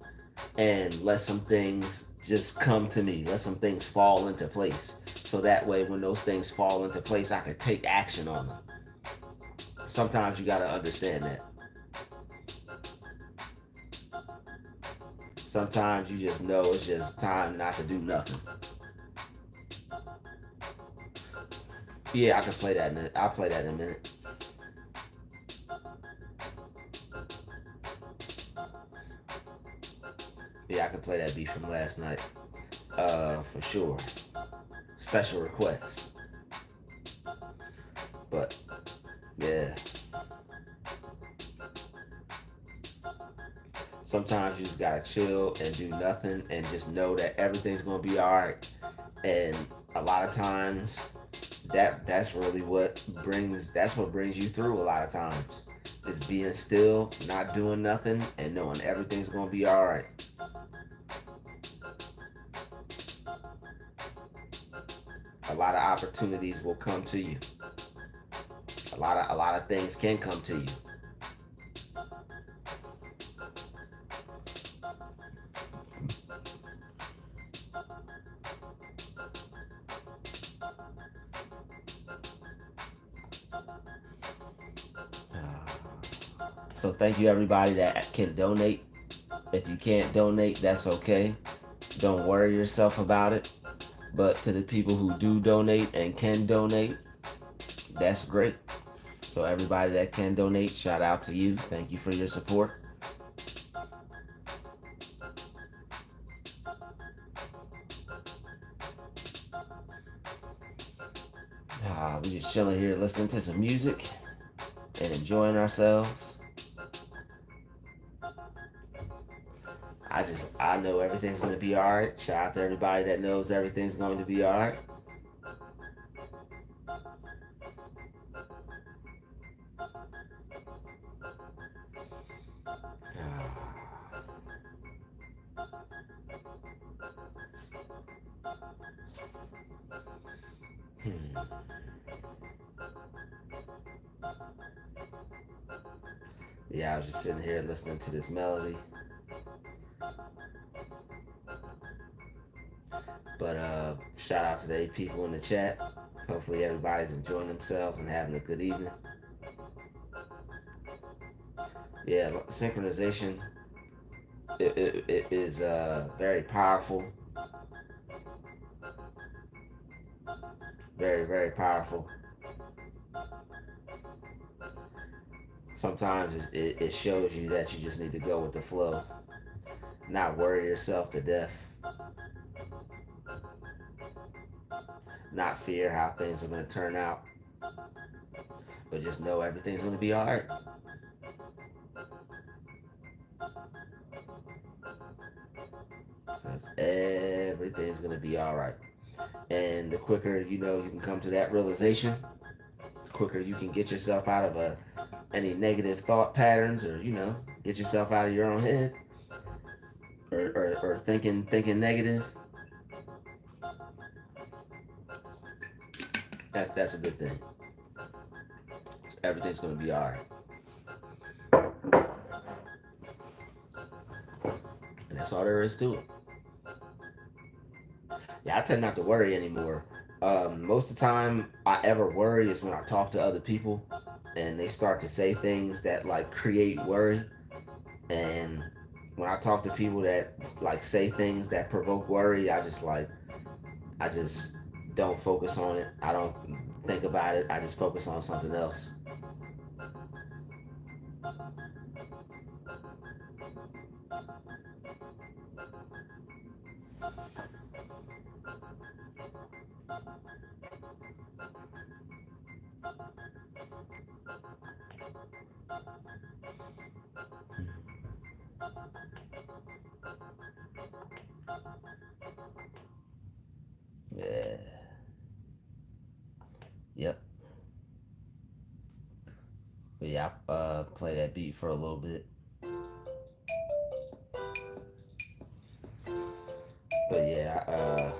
and let some things just come to me, let some things fall into place. So that way, when those things fall into place, I can take action on them. Sometimes you got to understand that. Sometimes you just know it's just time not to do nothing. Yeah, I can play that in a, I'll play that in a minute. Yeah, I can play that beat from last night. For sure. Special requests. But yeah. Sometimes you just gotta chill and do nothing and just know that everything's gonna be alright. And a lot of times that's really what brings you through a lot of times. Just being still, not doing nothing, and knowing everything's gonna be alright. A lot of opportunities will come to you. A lot of things can come to you. So thank you everybody that can donate. If you can't donate, that's okay. Don't worry yourself about it. But to the people who do donate and can donate, that's great. So everybody that can donate, shout out to you. Thank you for your support. We just chilling here listening to some music and enjoying ourselves. I know everything's gonna be alright. Shout out to everybody that knows everything's going to be alright. Yeah, I was just sitting here listening to this melody. But shout out to the 8 people in the chat. Hopefully everybody's enjoying themselves and having a good evening. Yeah, synchronization it is very powerful. Very, very powerful. Sometimes it shows you that you just need to go with the flow, not worry yourself to death, not fear how things are going to turn out, but just know everything's going to be all right. Because everything's going to be all right. And the quicker you can come to that realization, the quicker you can get yourself out of any negative thought patterns, or get yourself out of your own head, or thinking negative. That's a good thing. Everything's gonna be all right, and that's all there is to it. Yeah, I tend not to worry anymore. Most of the time I ever worry is when I talk to other people and they start to say things that like create worry. And when I talk to people that like say things that provoke worry, I just don't focus on it. I don't think about it. I just focus on something else. Yeah. Yep. But yeah, I play that beat for a little bit. But yeah,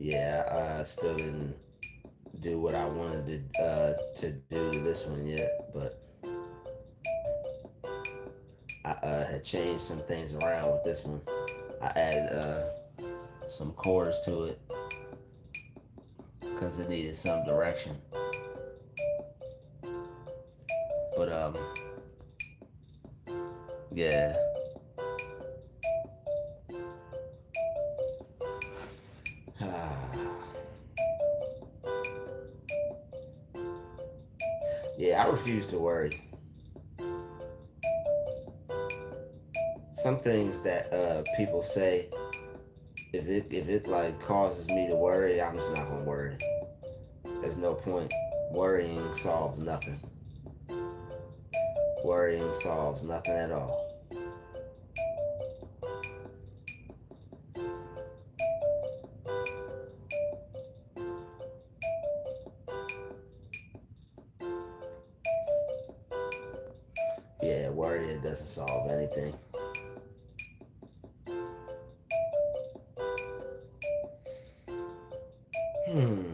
Yeah, I still didn't do what I wanted to do this one yet, but I had changed some things around with this one. I added some chords to it because it needed some direction. But yeah. Yeah, I refuse to worry. Some things that people say, if it like causes me to worry, I'm just not gonna worry. There's no point. Worrying solves nothing. Worrying solves nothing at all. Yeah, worrying doesn't solve anything.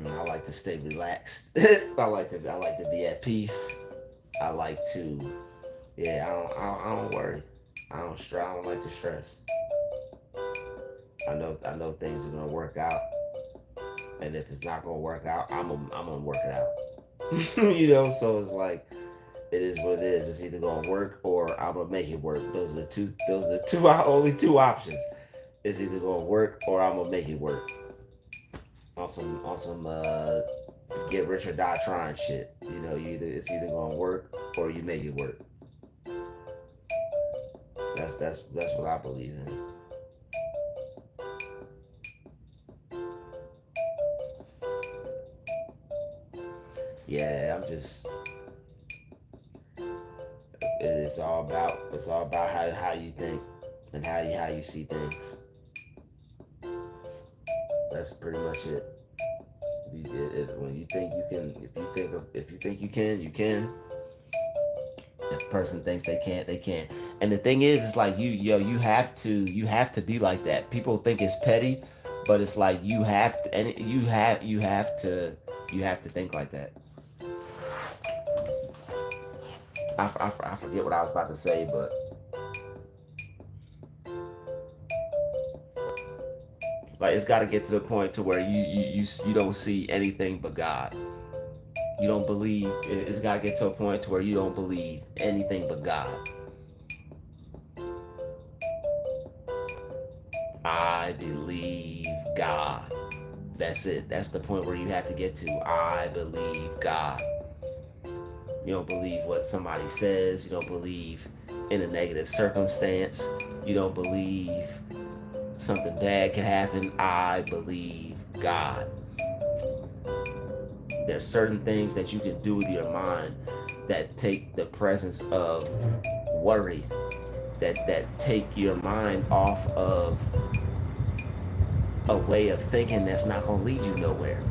I like to stay relaxed. I like to be at peace. I like to, yeah. I don't worry. I don't stress. I don't like to stress. I know things are gonna work out, and if it's not gonna work out, I'm gonna work it out. So it's like it is what it is. It's either gonna work or I'm gonna make it work. Those are the two. Those are the two only two options. It's either gonna work or I'm gonna make it work. On some get rich or die trying shit. It's either gonna work or you make it work. That's what I believe in. Yeah, I'm just. It's all about how you think and how you see things. That's pretty much it. When you think you can, if you think you can, you can. If a person thinks they can't, they can't. And the thing is, it's like you have to be like that. People think it's petty, but it's like you have to, and you have to think like that. I forget what I was about to say, but like it's got to get to the point to where you don't see anything but God. You don't believe. It's got to get to a point to where you don't believe anything but God. I believe God. That's it. That's the point where you have to get to. I believe God. You don't believe what somebody says. You don't believe in a negative circumstance. You don't believe something bad can happen. I believe God. There's certain things that you can do with your mind that take the presence of worry, that take your mind off of a way of thinking that's not going to lead you nowhere.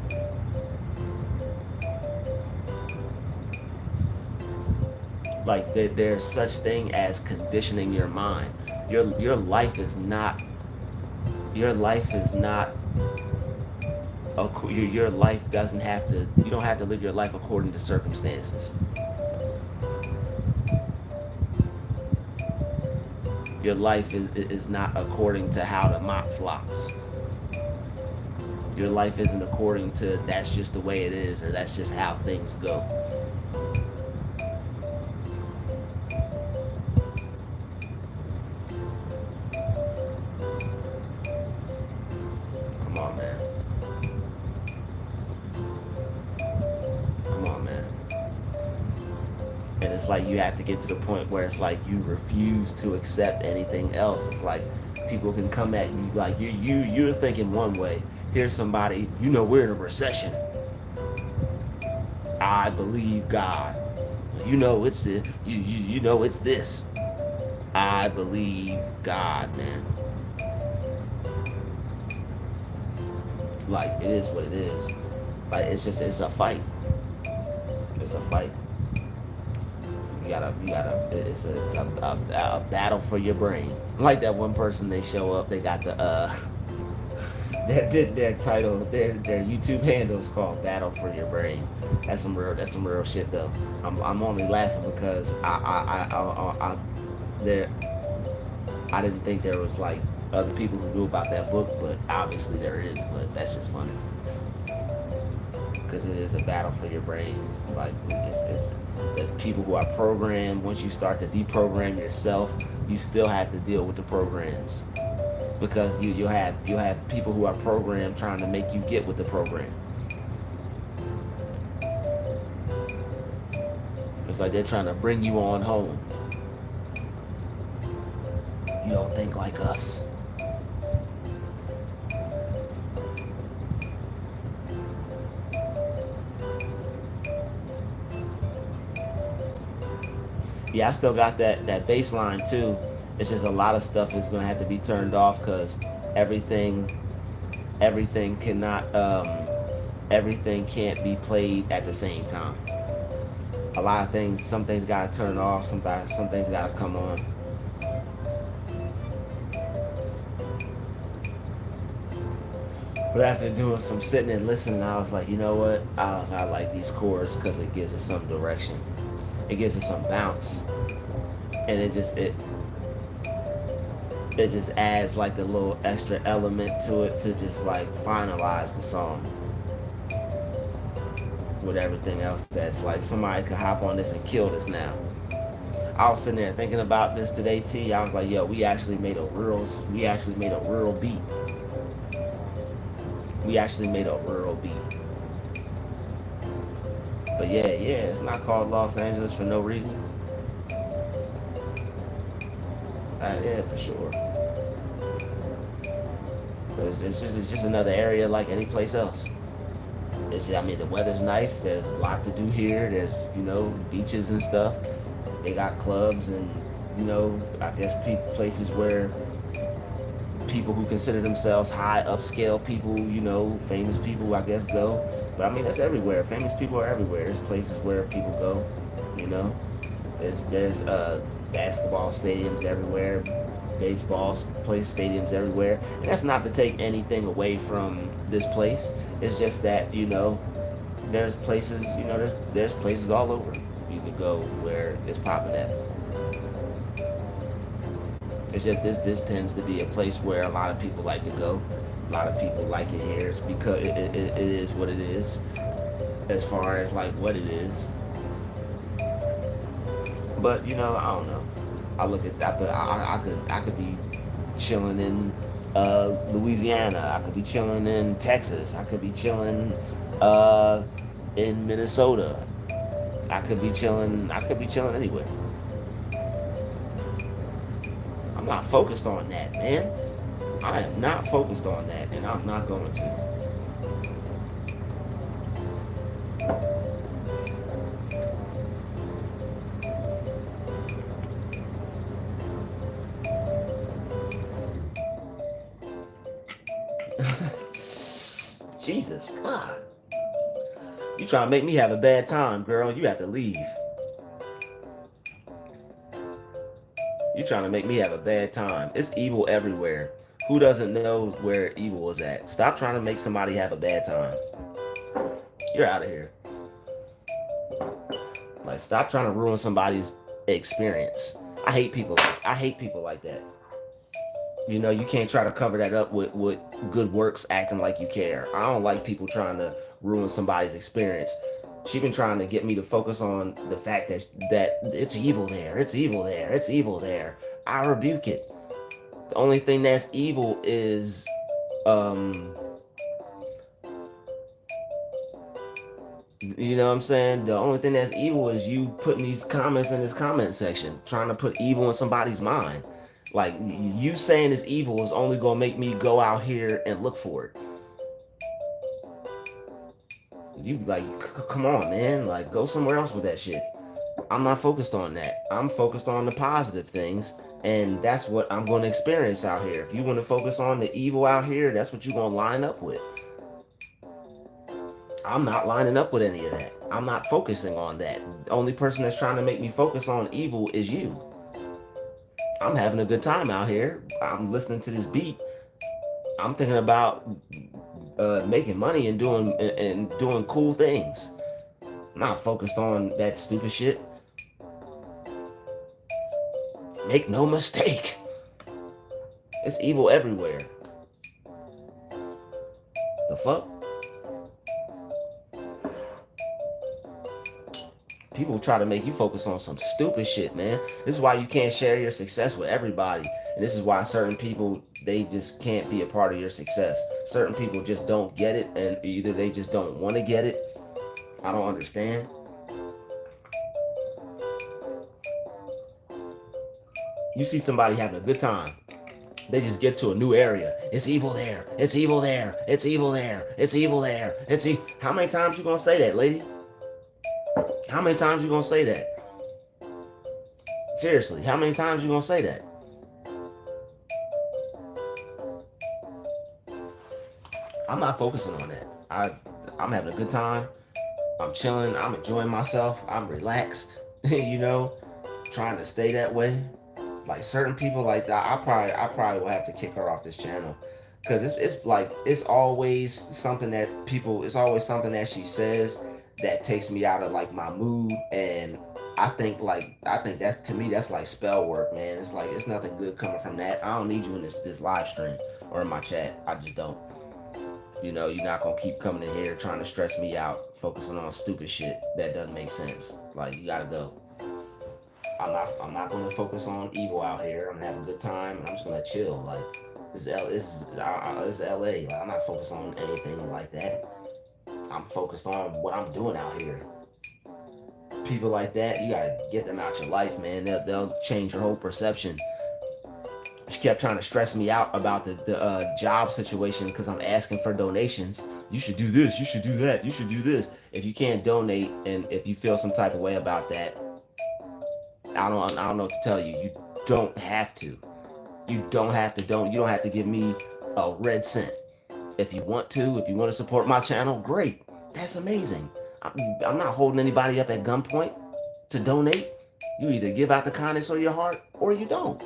Like there's such thing as conditioning your mind. Your life is not your life is not your life doesn't have to you don't have to live your life according to circumstances. Your life is not according to how the mop flops. Your life isn't according to that's just the way it is or that's just how things go. Come on, man. Come on, man. And it's like you have to get to the point where it's like you refuse to accept anything else. It's like people can come at you like you're thinking one way. Here's somebody, we're in a recession. I believe God. It's this. I believe God, man. Like it is what it is. Like it's a fight. It's a fight. It's a battle for your brain. Like that one person, they show up, they got their title, their YouTube handle is called Battle for Your Brain. That's some real shit though. I'm only laughing because there I didn't think there was like other people who knew about that book, but obviously there is. But that's just funny because it is a battle for your brain. It's like it's the people who are programmed. Once you start to deprogram yourself, you still have to deal with the programs because you have people who are programmed trying to make you get with the program. It's like they're trying to bring you on home. You don't think like us. Yeah, I still got that baseline too. It's just a lot of stuff is gonna have to be turned off because everything everything cannot everything can't be played at the same time. A lot of things, some things gotta turn off, some things gotta come on. But after doing some sitting and listening, I was like, you know what? I like these chords because it gives us some direction. It gives us some bounce, and it just adds like the little extra element to it to just like finalize the song with everything else that's like somebody could hop on this and kill this now. I was sitting there thinking about this today, T. I was like, yo, we actually made a rural beat. We actually made a rural beat. But yeah, it's not called Los Angeles for no reason. Yeah, for sure. But it's just another area like any place else. I mean, the weather's nice. There's a lot to do here. There's, beaches and stuff. They got clubs and, I guess places where people who consider themselves high upscale people, famous people, I guess, go. But I mean, that's everywhere. Famous people are everywhere. There's places where people go, you know. There's basketball stadiums everywhere, baseball stadiums everywhere. And that's not to take anything away from this place. It's just that, there's places, there's places all over you could go where it's popping at. It's just this tends to be a place where a lot of people like to go. A lot of people like it here. It's because it is what it is, as far as like what it is. But I don't know. I look at that. I could be chilling in Louisiana. I could be chilling in Texas. I could be chilling in Minnesota. I could be chilling. I could be chilling anywhere. I'm not focused on that, man. I am not focused on that, and I'm not going to. Jesus, God. You trying to make me have a bad time, girl. You have to leave. You trying to make me have a bad time. It's evil everywhere. Who doesn't know where evil is at? Stop trying to make somebody have a bad time. You're out of here. Like, stop trying to ruin somebody's experience. I hate people like that. You can't try to cover that up with good works acting like you care. I don't like people trying to ruin somebody's experience. She's been trying to get me to focus on the fact that it's evil there. It's evil there. It's evil there. I rebuke it. The only thing that's evil is you know what I'm saying? The only thing that's evil is you putting these comments in this comment section, trying to put evil in somebody's mind. Like, you saying it's evil is only gonna make me go out here and look for it. You like, come on, man. Like, go somewhere else with that shit. I'm not focused on that. I'm focused on the positive things, and that's what I'm going to experience out here. If you want to focus on the evil out here, that's what you're going to line up with. I'm not lining up with any of that. I'm not focusing on that. The only person that's trying to make me focus on evil is you. I'm having a good time out here. I'm listening to this beat. I'm thinking about making money and doing cool things. I'm not focused on that stupid shit. Make no mistake, it's evil everywhere. The fuck? People try to make you focus on some stupid shit, man. This is why you can't share your success with everybody. And this is why certain people, they just can't be a part of your success. Certain people just don't get it, and either they just don't want to get it. I don't understand. You see somebody having a good time, they just get to a new area. It's evil there. It's evil there. It's evil there. It's evil there. How many times you gonna say that, lady? How many times you gonna say that? Seriously, how many times you gonna say that? I'm not focusing on that. I'm having a good time. I'm chilling. I'm enjoying myself. I'm relaxed. you know, trying to stay that way. Like certain people like that, I probably will have to kick her off this channel, because it's like it's always something that people, it's always something that she says that takes me out of like my mood. And I think that's, to me, that's like spell work, man. It's like it's nothing good coming from that. I don't need you in this live stream or in my chat. I just don't. You're not gonna keep coming in here trying to stress me out, focusing on stupid shit that doesn't make sense. Like, you gotta go. I'm not gonna focus on evil out here. I'm gonna have a good time, and I'm just gonna chill. Like, it's LA. Like, I'm not focused on anything like that. I'm focused on what I'm doing out here. People like that, you gotta get them out your life, man. They'll change your whole perception. She kept trying to stress me out about the job situation because I'm asking for donations. You should do this. You should do that. You should do this. If you can't donate, and if you feel some type of way about that, I don't know what to tell you. You don't have to. You don't have to. You don't have to give me a red cent. If you want to, if you want to support my channel, great. That's amazing. I'm not holding anybody up at gunpoint to donate. You either give out the kindness of your heart or you don't.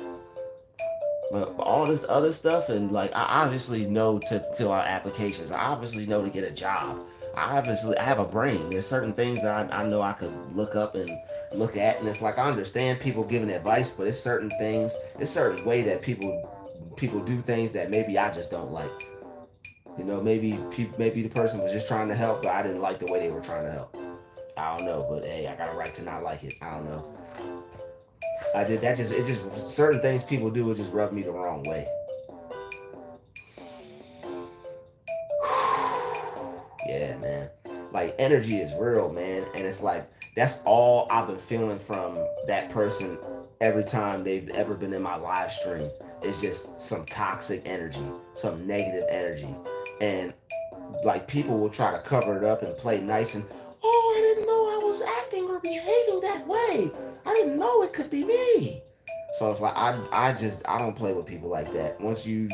But all this other stuff, and like, I obviously know to fill out applications. I obviously know to get a job. I have a brain. There's certain things that I know I could look up and look at, and it's like, I understand people giving advice, but it's certain things, it's certain way that people do things that maybe I just don't like. Maybe the person was just trying to help, but I didn't like the way they were trying to help. I don't know, but hey, I got a right to not like it. I don't know. I did that. It just certain things people do, it just rubbed me the wrong way. Yeah, man. Like, energy is real, man, and it's like that's all I've been feeling from that person every time they've ever been in my live stream. It's just some toxic energy, some negative energy, and like, people will try to cover it up and play nice and, oh, I didn't know I was acting or behaving that way. I didn't know it could be me. So it's like, I don't play with people like that. Once you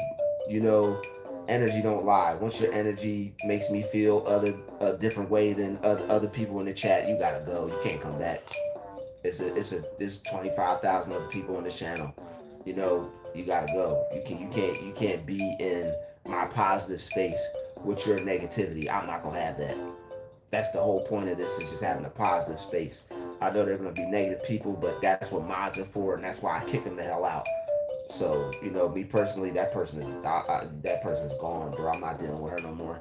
know, energy don't lie. Once your energy makes me feel a different way than other people in the chat, you gotta go. You can't come back. There's 25,000 other people on this channel. You gotta go. You can't be in my positive space with your negativity. I'm not gonna have that. That's the whole point of this, is just having a positive space. I know there are gonna be negative people, but that's what mods are for, and that's why I kick them the hell out. So, me personally, that person is gone, bro. I'm not dealing with her no more.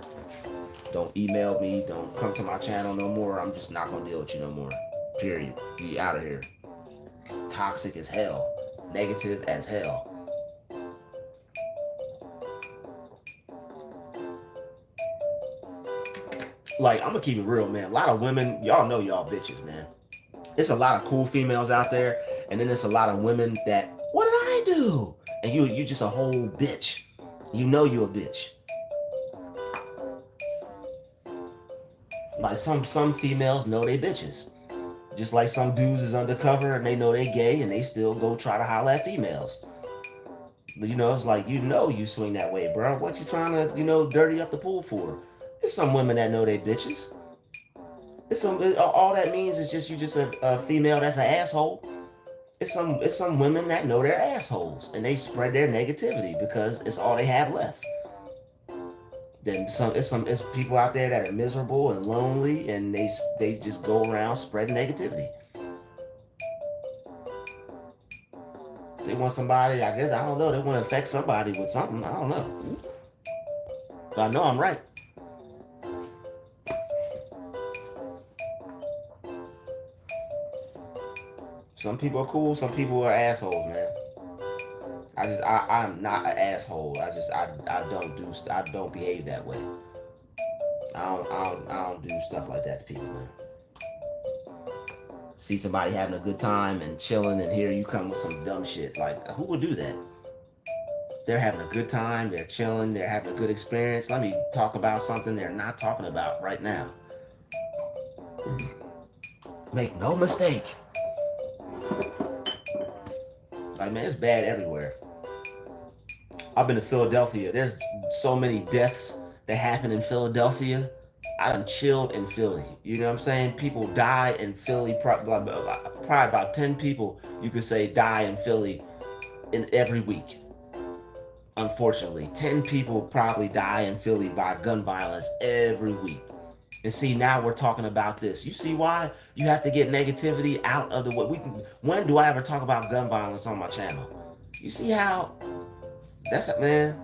Don't email me. Don't come to my channel no more. I'm just not gonna deal with you no more. Period. Be out of here. Toxic as hell. Negative as hell. Like, I'm gonna keep it real, man. A lot of women, y'all know y'all bitches, man. It's a lot of cool females out there, and then it's a lot of women that, what did I do? And you just a whole bitch. You know you a bitch. Like, some females know they bitches. Just like some dudes is undercover and they know they gay and they still go try to holler at females. It's like, you swing that way, bro. What you trying to, dirty up the pool for? There's some women that know they bitches. All that means is just you just a female that's an asshole. It's some women that know they're assholes and they spread their negativity because it's all they have left. Then it's people out there that are miserable and lonely, and they just go around spreading negativity. They want somebody, I guess, I don't know, they want to affect somebody with something, I don't know. But I know I'm right. Some people are cool, some people are assholes, man. I'm not an asshole. I don't behave that way. I don't do stuff like that to people, man. See somebody having a good time and chilling, and here you come with some dumb shit. Like, who would do that? They're having a good time, they're chilling, they're having a good experience. Let me talk about something they're not talking about right now. Make no mistake. Like, man, it's bad everywhere. I've been to Philadelphia. There's so many deaths that happen in Philadelphia. I done chilled in Philly. You know what I'm saying? People die in Philly. Probably about 10 people, you could say, die in Philly in every week. Unfortunately, 10 people probably die in Philly by gun violence every week. And see, now we're talking about this. You see why you have to get negativity out of the way? When do I ever talk about gun violence on my channel? You see how that's it, man.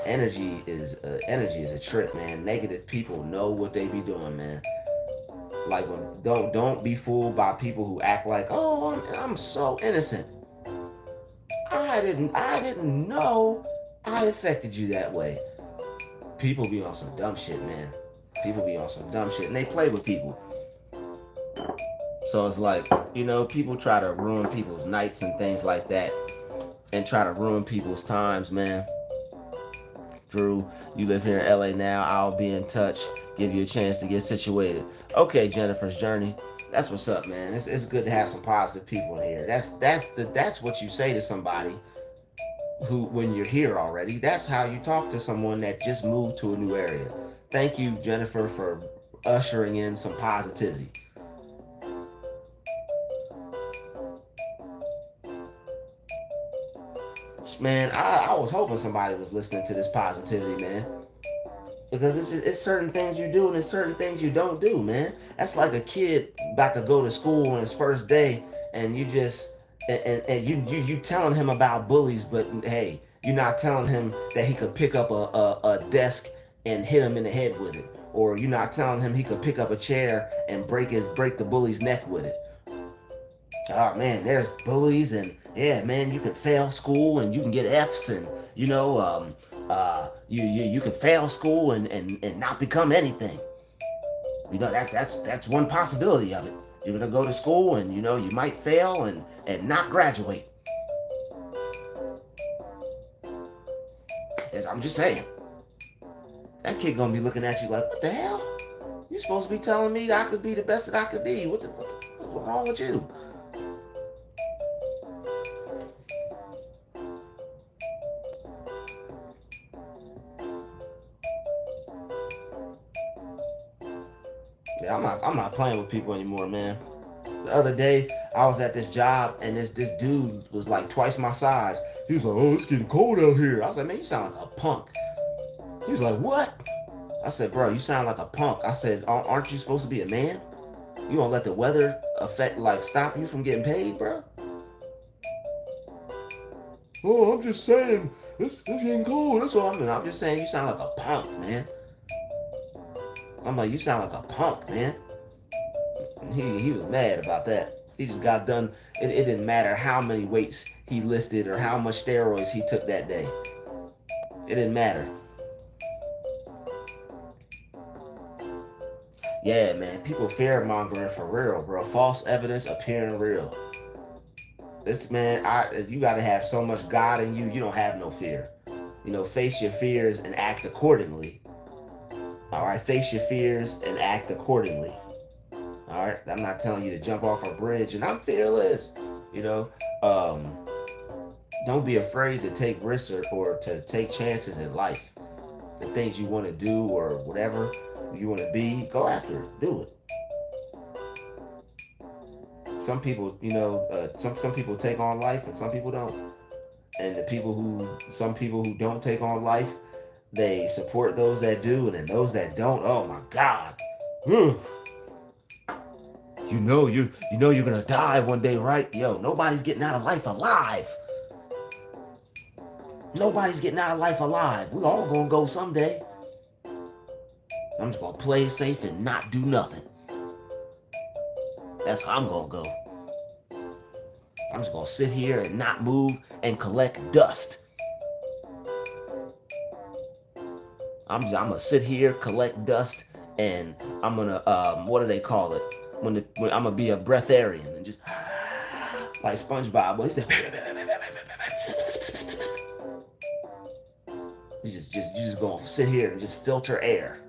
Energy is a trip, man. Negative people know what they be doing, man. Like, don't be fooled by people who act like, oh, I'm so innocent. I didn't know I affected you that way. People be on some dumb shit, man. People be on some dumb shit, and they play with people. So it's like, people try to ruin people's nights and things like that, and try to ruin people's times, man. Drew, you live here in LA now. I'll be in touch, give you a chance to get situated. Okay, Jennifer's Journey. That's what's up, man. It's good to have some positive people in here. That's what you say to somebody who, when you're here already. That's how you talk to someone that just moved to a new area. Thank you, Jennifer, for ushering in some positivity. Man, I was hoping somebody was listening to this positivity, man. Because it's certain things you do and it's certain things you don't do, man. That's like a kid about to go to school on his first day, and you just and you telling him about bullies, but hey, you're not telling him that he could pick up a desk and hit him in the head with it, or you're not telling him he could pick up a chair and break the bully's neck with it. Oh man, there's bullies, and yeah, man, you can fail school and you can get F's, and you can fail school and not become anything. That's one possibility of it. You're gonna go to school and you might fail and not graduate. I'm just saying. That kid gonna be looking at you like, what the hell? You're supposed to be telling me that I could be the best that I could be. What's wrong with you? Yeah, I'm not playing with people anymore, man. The other day, I was at this job, and this dude was like twice my size. He was like, oh, it's getting cold out here. I was like, man, you sound like a punk. He was like, what? I said, bro, you sound like a punk. I said, aren't you supposed to be a man? You gonna let the weather stop you from getting paid, bro? Oh, I'm just saying, it's getting cold. That's all I'm just saying, you sound like a punk, man. I'm like, you sound like a punk, man. And he was mad about that. He just got done. It didn't matter how many weights he lifted or how much steroids he took that day. It didn't matter. Yeah, man. People fear mongering for real, bro. False evidence appearing real. This man, you gotta have so much God in you. You don't have no fear. Face your fears and act accordingly. All right, face your fears and act accordingly. All right, I'm not telling you to jump off a bridge and I'm fearless. Don't be afraid to take risks or to take chances in life. The things you want to do or whatever you want to be, go after it. Do it. Some people, some people take on life and some people don't. And some people who don't take on life, they support those that do, and then those that don't. Oh my God. Ugh. You know you're gonna die one day, right? Yo, nobody's getting out of life alive. Nobody's getting out of life alive. We're all gonna go someday. I'm just gonna play it safe and not do nothing. That's how I'm gonna go. I'm just gonna sit here and not move and collect dust. I'm gonna sit here, collect dust, and I'm gonna what do they call it? When I'm gonna be a breatharian and just like SpongeBob. You just gonna sit here and just filter air.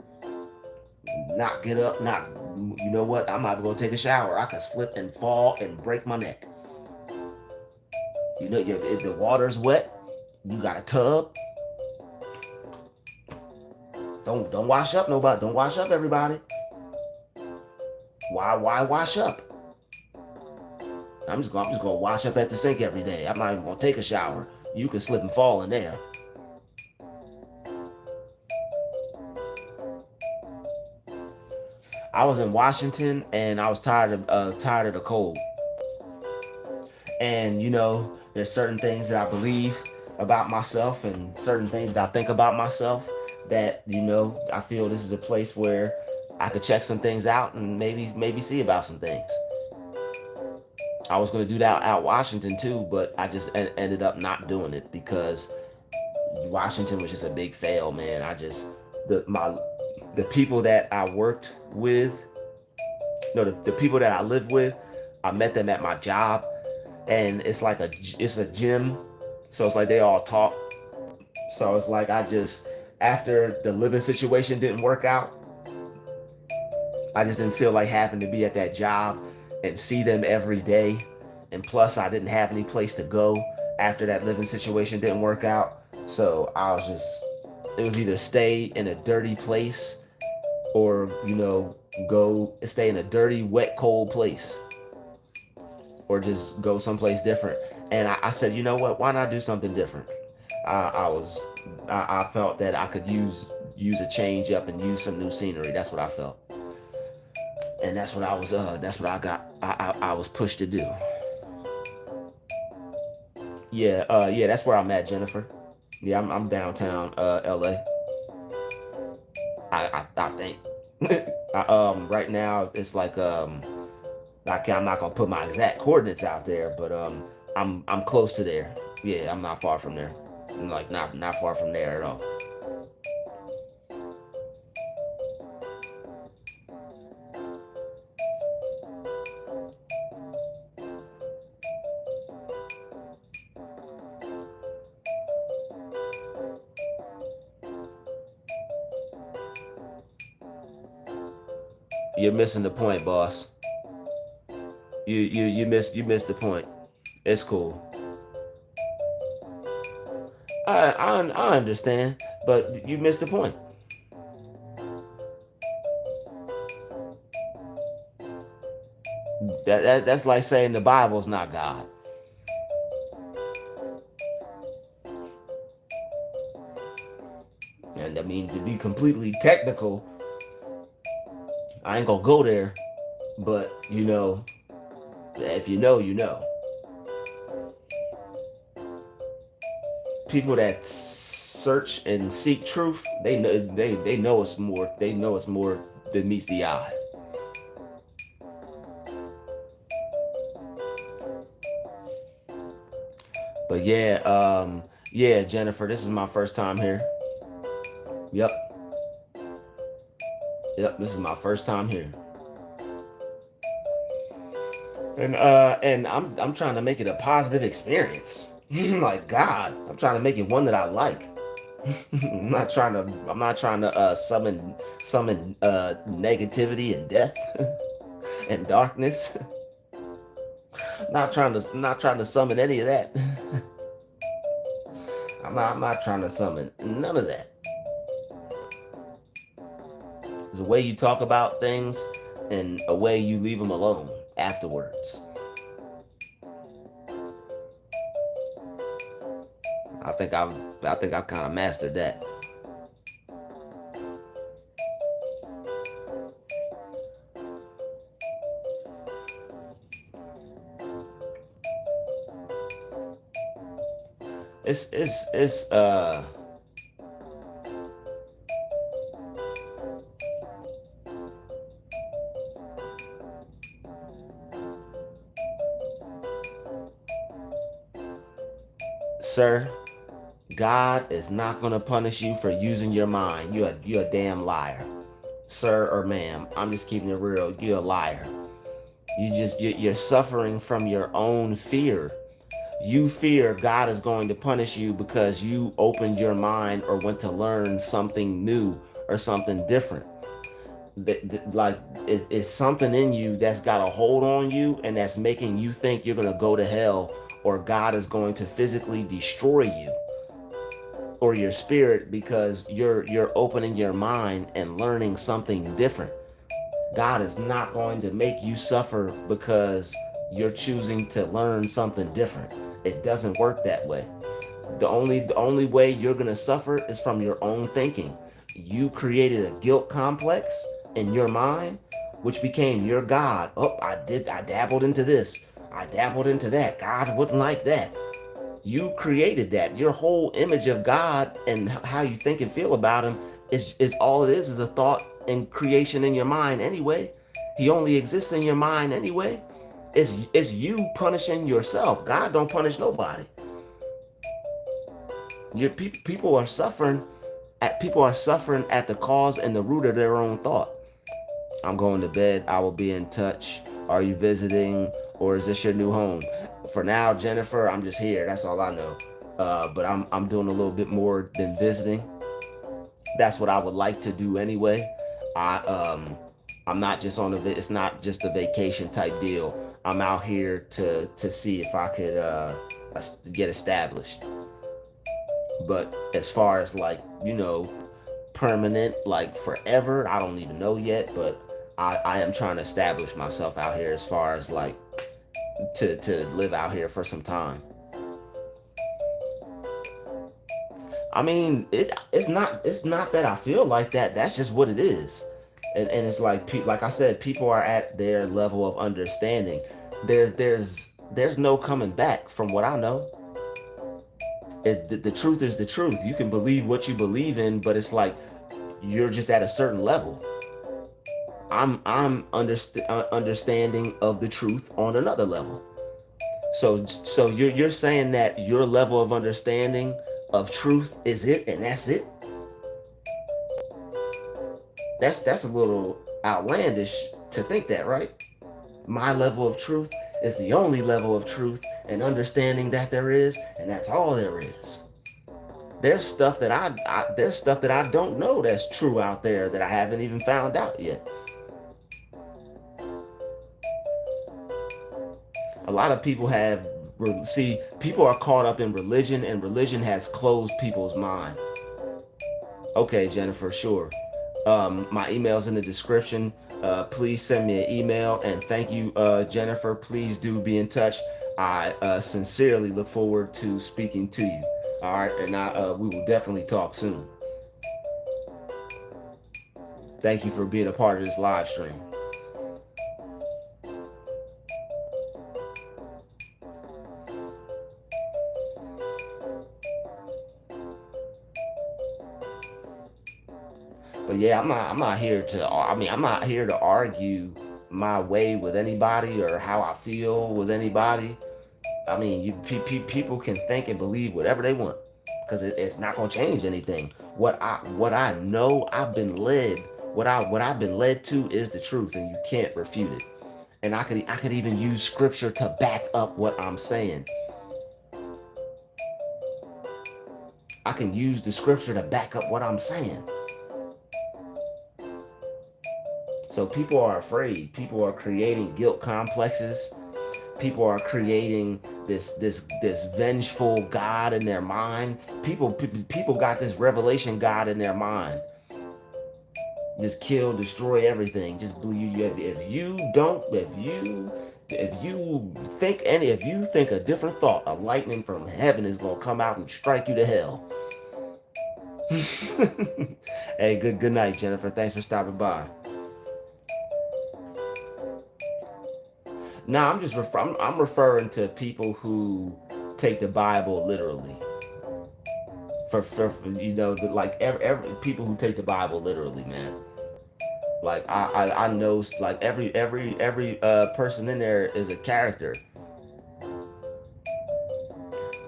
Not get up, not you know what? I'm not gonna take a shower. I could slip and fall and break my neck. You know, if the water's wet, you got a tub. Don't wash up nobody. Don't wash up everybody. Why wash up? I'm just gonna wash up at the sink every day. I'm not even gonna take a shower. You can slip and fall in there. I was in Washington and I was tired of the cold. And you know, there's certain things that I believe about myself and certain things that I think about myself that, you know, I feel this is a place where I could check some things out and maybe see about some things. I was going to do that out Washington too, but I just ended up not doing it because Washington was just a big fail, man. The people that I worked with, no, the people that I lived with, I met them at my job, and it's a gym, so it's like they all talk. So it's like after the living situation didn't work out, I just didn't feel like having to be at that job and see them every day. And plus, I didn't have any place to go after that living situation didn't work out. So it was either stay in a dirty place or, you know, go stay in a dirty, wet, cold place or just go someplace different. And I said, you know what? Why not do something different? I felt that I could use a change up and use some new scenery. That's what I felt. And that's what I was pushed to do. Yeah, that's where I'm at, Jennifer. Yeah, I'm downtown LA. I think. Right now it's like I'm not gonna put my exact coordinates out there, but I'm close to there. Yeah, I'm not far from there. I'm like not far from there at all. You're missing the point, boss. You missed the point. It's cool. I understand, but you missed the point. That's like saying the Bible's not God. And I mean, to be completely technical, I ain't gonna go there, but you know, if you know, you know. People that search and seek truth, they know it's more. They know it's more than meets the eye. But yeah, Jennifer, this is my first time here. Yep, yep, this is my first time here. And I'm trying to make it a positive experience. Like God, I'm trying to make it one that I like. I'm not trying to summon negativity and death and darkness. Not trying to summon any of that. I'm not trying to summon none of that. There's a way you talk about things and a way you leave them alone afterwards. I think I've kind of mastered that. It's sir, God is not going to punish you for using your mind. You're a damn liar. Sir or ma'am, I'm just keeping it real. You're a liar. You're suffering from your own fear. You fear God is going to punish you because you opened your mind or went to learn something new or something different. Like it's something in you that's got a hold on you and that's making you think you're going to go to hell or God is going to physically destroy you or your spirit because you're opening your mind and learning something different. God is not going to make you suffer because you're choosing to learn something different. It doesn't work that way. The only way you're going to suffer is from your own thinking. You created a guilt complex in your mind which became your God. Oh, I dabbled into this. I dabbled into that. God wouldn't like that. You created that. Your whole image of God and how you think and feel about him is all it is a thought and creation in your mind anyway. He only exists in your mind anyway. It's you punishing yourself. God don't punish nobody. Your people are suffering at the cause and the root of their own thought. I'm going to bed. I will be in touch. Are you visiting or is this your new home? For now, Jennifer, I'm just here. That's all I know. But I'm doing a little bit more than visiting. That's what I would like to do anyway. I I'm not just on it's not just a vacation type deal. I'm out here to see if I could get established. But as far as like, permanent, like forever, I don't even know yet, but I am trying to establish myself out here as far as like to live out here for some time. I mean, it's not that I feel like that. That's just what it is. And it's like I said, people are at their level of understanding. There's no coming back from what I know. The truth is the truth. You can believe what you believe in, but it's like you're just at a certain level. I'm understanding of the truth on another level. So you're saying that your level of understanding of truth is it, and that's it. That's a little outlandish to think that, right? My level of truth is the only level of truth and understanding that there is, and that's all there is. There's stuff that I don't know that's true out there that I haven't even found out yet. A lot of people people are caught up in religion, and religion has closed people's mind. Okay, Jennifer, sure. My email's in the description. Please send me an email, and thank you, Jennifer. Please do be in touch. I sincerely look forward to speaking to you. All right, and we will definitely talk soon. Thank you for being a part of this live stream. But yeah, I'm not here to. I mean, I'm not here to argue my way with anybody or how I feel with anybody. I mean, people can think and believe whatever they want because it's not gonna change anything. What I know, what I've been led to is the truth, and you can't refute it. And I could even use scripture to back up what I'm saying. I can use the scripture to back up what I'm saying. So people are afraid. People are creating guilt complexes. People are creating this vengeful God in their mind. People got this revelation God in their mind. Just kill, destroy everything. Just believe you. If you don't, if you think a different thought, a lightning from heaven is gonna come out and strike you to hell. Hey, good night, Jennifer. Thanks for stopping by. Now I'm referring to people who take the Bible literally. like every people who take the Bible literally, man. Like I know like every person in there is a character,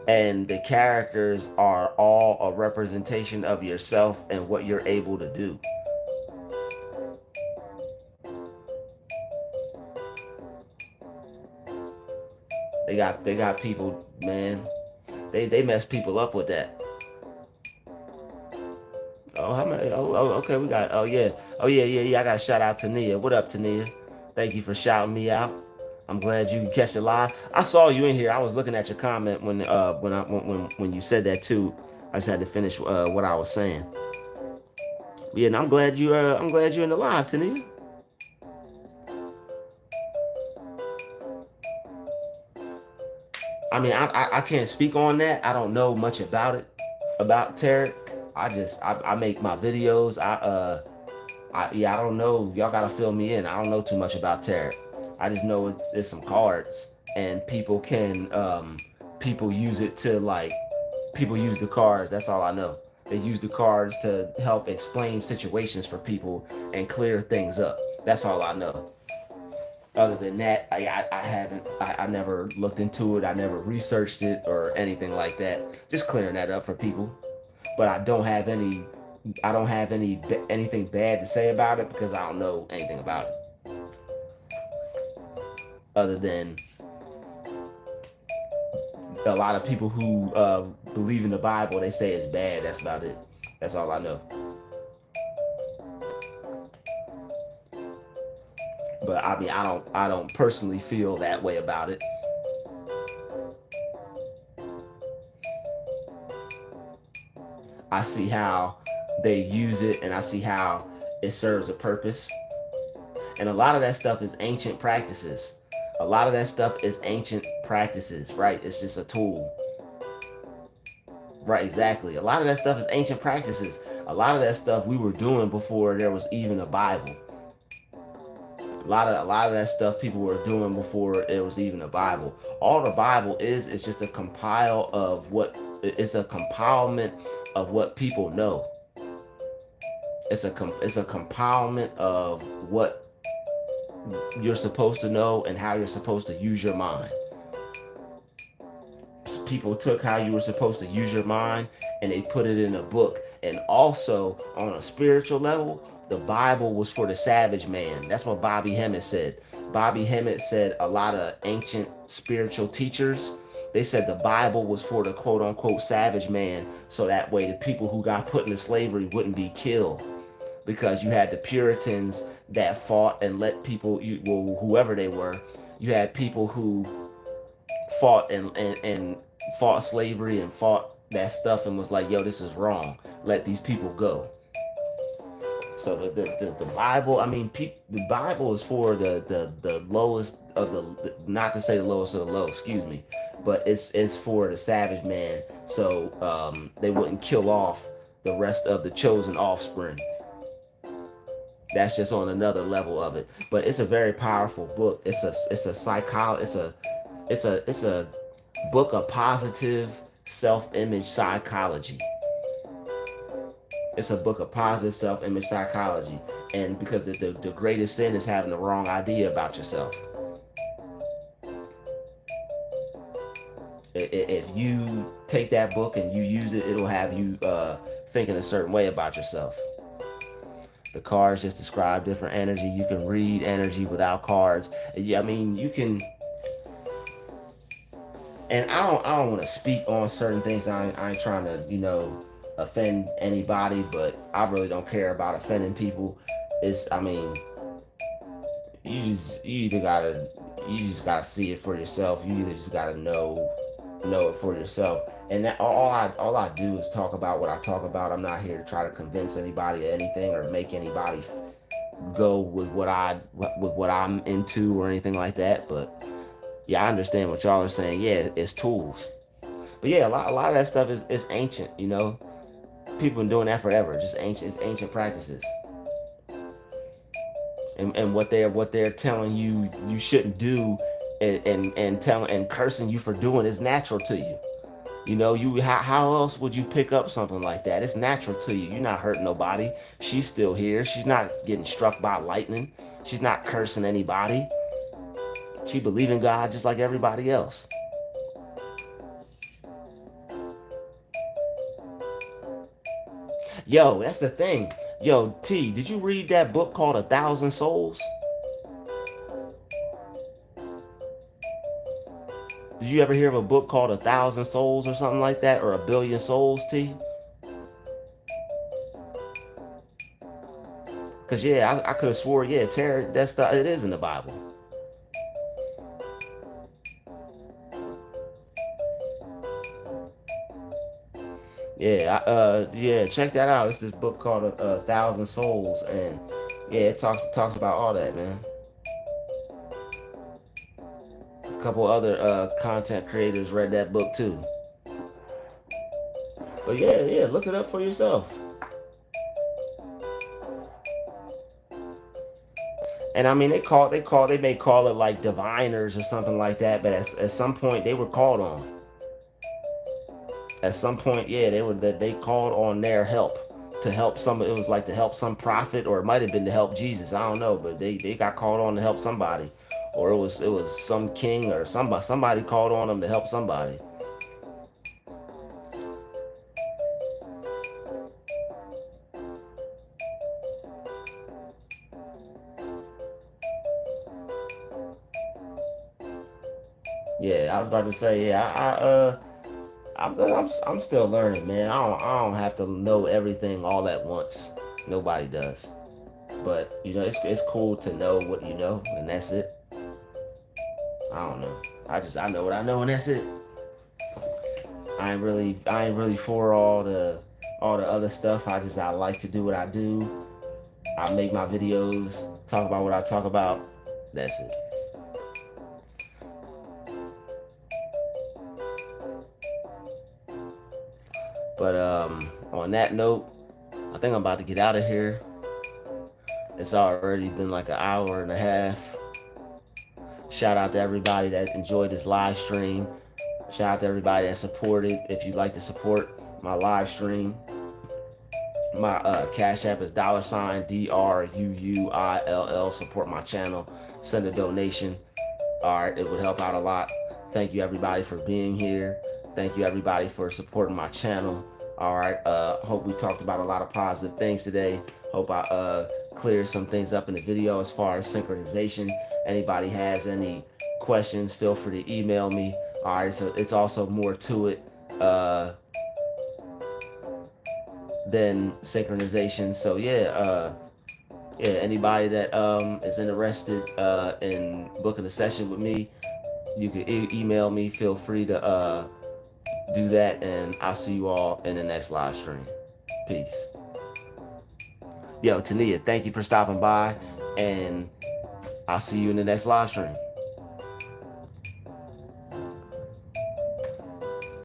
and the characters are all a representation of yourself and what you're able to do. They got people, man. They mess people up with that. Oh, how many? Okay. We got. Oh yeah. I got a shout out to Nia. What up, Tania? Thank you for shouting me out. I'm glad you can catch the live. I saw you in here. I was looking at your comment when you said that too. I just had to finish what I was saying. Yeah, and I'm glad you're in the live, Tania. I mean, I can't speak on that. I don't know much about it, about tarot. I make my videos. I don't know. Y'all gotta fill me in. I don't know too much about tarot. I just know it's some cards, and people use it to like people use the cards. That's all I know. They use the cards to help explain situations for people and clear things up. That's all I know. Other than that, I haven't. I never looked into it. I never researched it or anything like that. Just clearing that up for people. But I don't have anything bad to say about it because I don't know anything about it. Other than a lot of people who believe in the Bible, they say it's bad. That's about it. That's all I know. But I mean, I don't personally feel that way about it. I see how they use it, and I see how it serves a purpose. And a lot of that stuff is ancient practices. A lot of that stuff is ancient practices, right? It's just a tool. Right, exactly. A lot of that stuff is ancient practices. A lot of that stuff we were doing before there was even a Bible. A lot of that stuff people were doing before there was even a Bible. All the Bible is just a compile of what it's a compilement of what people know. It's a compilement of what you're supposed to know and how you're supposed to use your mind. People took how you were supposed to use your mind and they put it in a book. And also on a spiritual level, the Bible was for the savage man. That's what Bobby Hemmett said. Bobby Hemmett said a lot of ancient spiritual teachers, they said the Bible was for the quote unquote savage man, so that way the people who got put into slavery wouldn't be killed. Because you had the Puritans that fought and let people, whoever they were, you had people who fought and fought slavery and fought that stuff and was like, yo, this is wrong. Let these people go. So the Bible, I mean, the Bible is for the lowest of not to say the lowest of the low, excuse me, but it's for the savage man, so they wouldn't kill off the rest of the chosen offspring. That's just on another level of it, but it's a very powerful book. It's a book of positive self-image psychology. It's a book of positive self-image psychology. And because the greatest sin is having the wrong idea about yourself. If you take that book and you use it, it'll have you thinking a certain way about yourself. The cards just describe different energy. You can read energy without cards. Yeah, I mean, you can. And I don't want to speak on certain things. I ain't trying to, offend anybody, but I really don't care about offending people. I mean, you just gotta see it for yourself. You either just gotta know it for yourself. And that all I do is talk about what I talk about. I'm not here to try to convince anybody of anything or make anybody go with what I'm into or anything like that. But yeah, I understand what y'all are saying. Yeah, it's tools. But yeah, a lot of that stuff is ancient. People been doing that forever. Just ancient practices. And what they're telling you shouldn't do, and telling and cursing you for doing is natural to you. You know, how else would you pick up something like that? It's natural to you. You're not hurting nobody. She's still here. She's not getting struck by lightning. She's not cursing anybody. She believes in God just like everybody else. Yo, that's the thing. Yo, T, did you read that book called A Thousand Souls? Did you ever hear of a book called A Thousand Souls or something like that? Or A Billion Souls, T? Because, yeah, I could have swore, yeah, Terror, it is in the Bible. Yeah, check that out. It's this book called A Thousand Souls. And, yeah, it talks about all that, man. A couple other content creators read that book, too. But, yeah, look it up for yourself. And I mean, they may call it like diviners or something like that, but at some point they were called on. At some point, yeah, they called on their help to help some. It was like to help some prophet, or it might have been to help Jesus. I don't know, but they got called on to help somebody, or it was some king or somebody called on them to help somebody. Yeah, I was about to say, yeah, I'm still learning, man. I don't have to know everything all at once. Nobody does. But it's cool to know what you know, and that's it. I don't know. I know what I know, and that's it. I ain't really for all the other stuff. I like to do what I do. I make my videos, talk about what I talk about. That's it. But on that note, I think I'm about to get out of here. It's already been like an hour and a half. Shout out to everybody that enjoyed this live stream. Shout out to everybody that supported. If you'd like to support my live stream, my cash app is $Druuill. Support my channel. Send a donation. All right, it would help out a lot. Thank you everybody for being here. Thank you everybody for supporting my channel. All right, hope we talked about a lot of positive things today. Hope I cleared some things up in the video as far as synchronization. Anybody has any questions, feel free to email me. All right, so it's also more to it than synchronization. So yeah, anybody that is interested in booking a session with me, you can email me. Feel free to do that, and I'll see you all in the next live stream. Peace. Yo, Tania, thank you for stopping by, and I'll see you in the next live stream.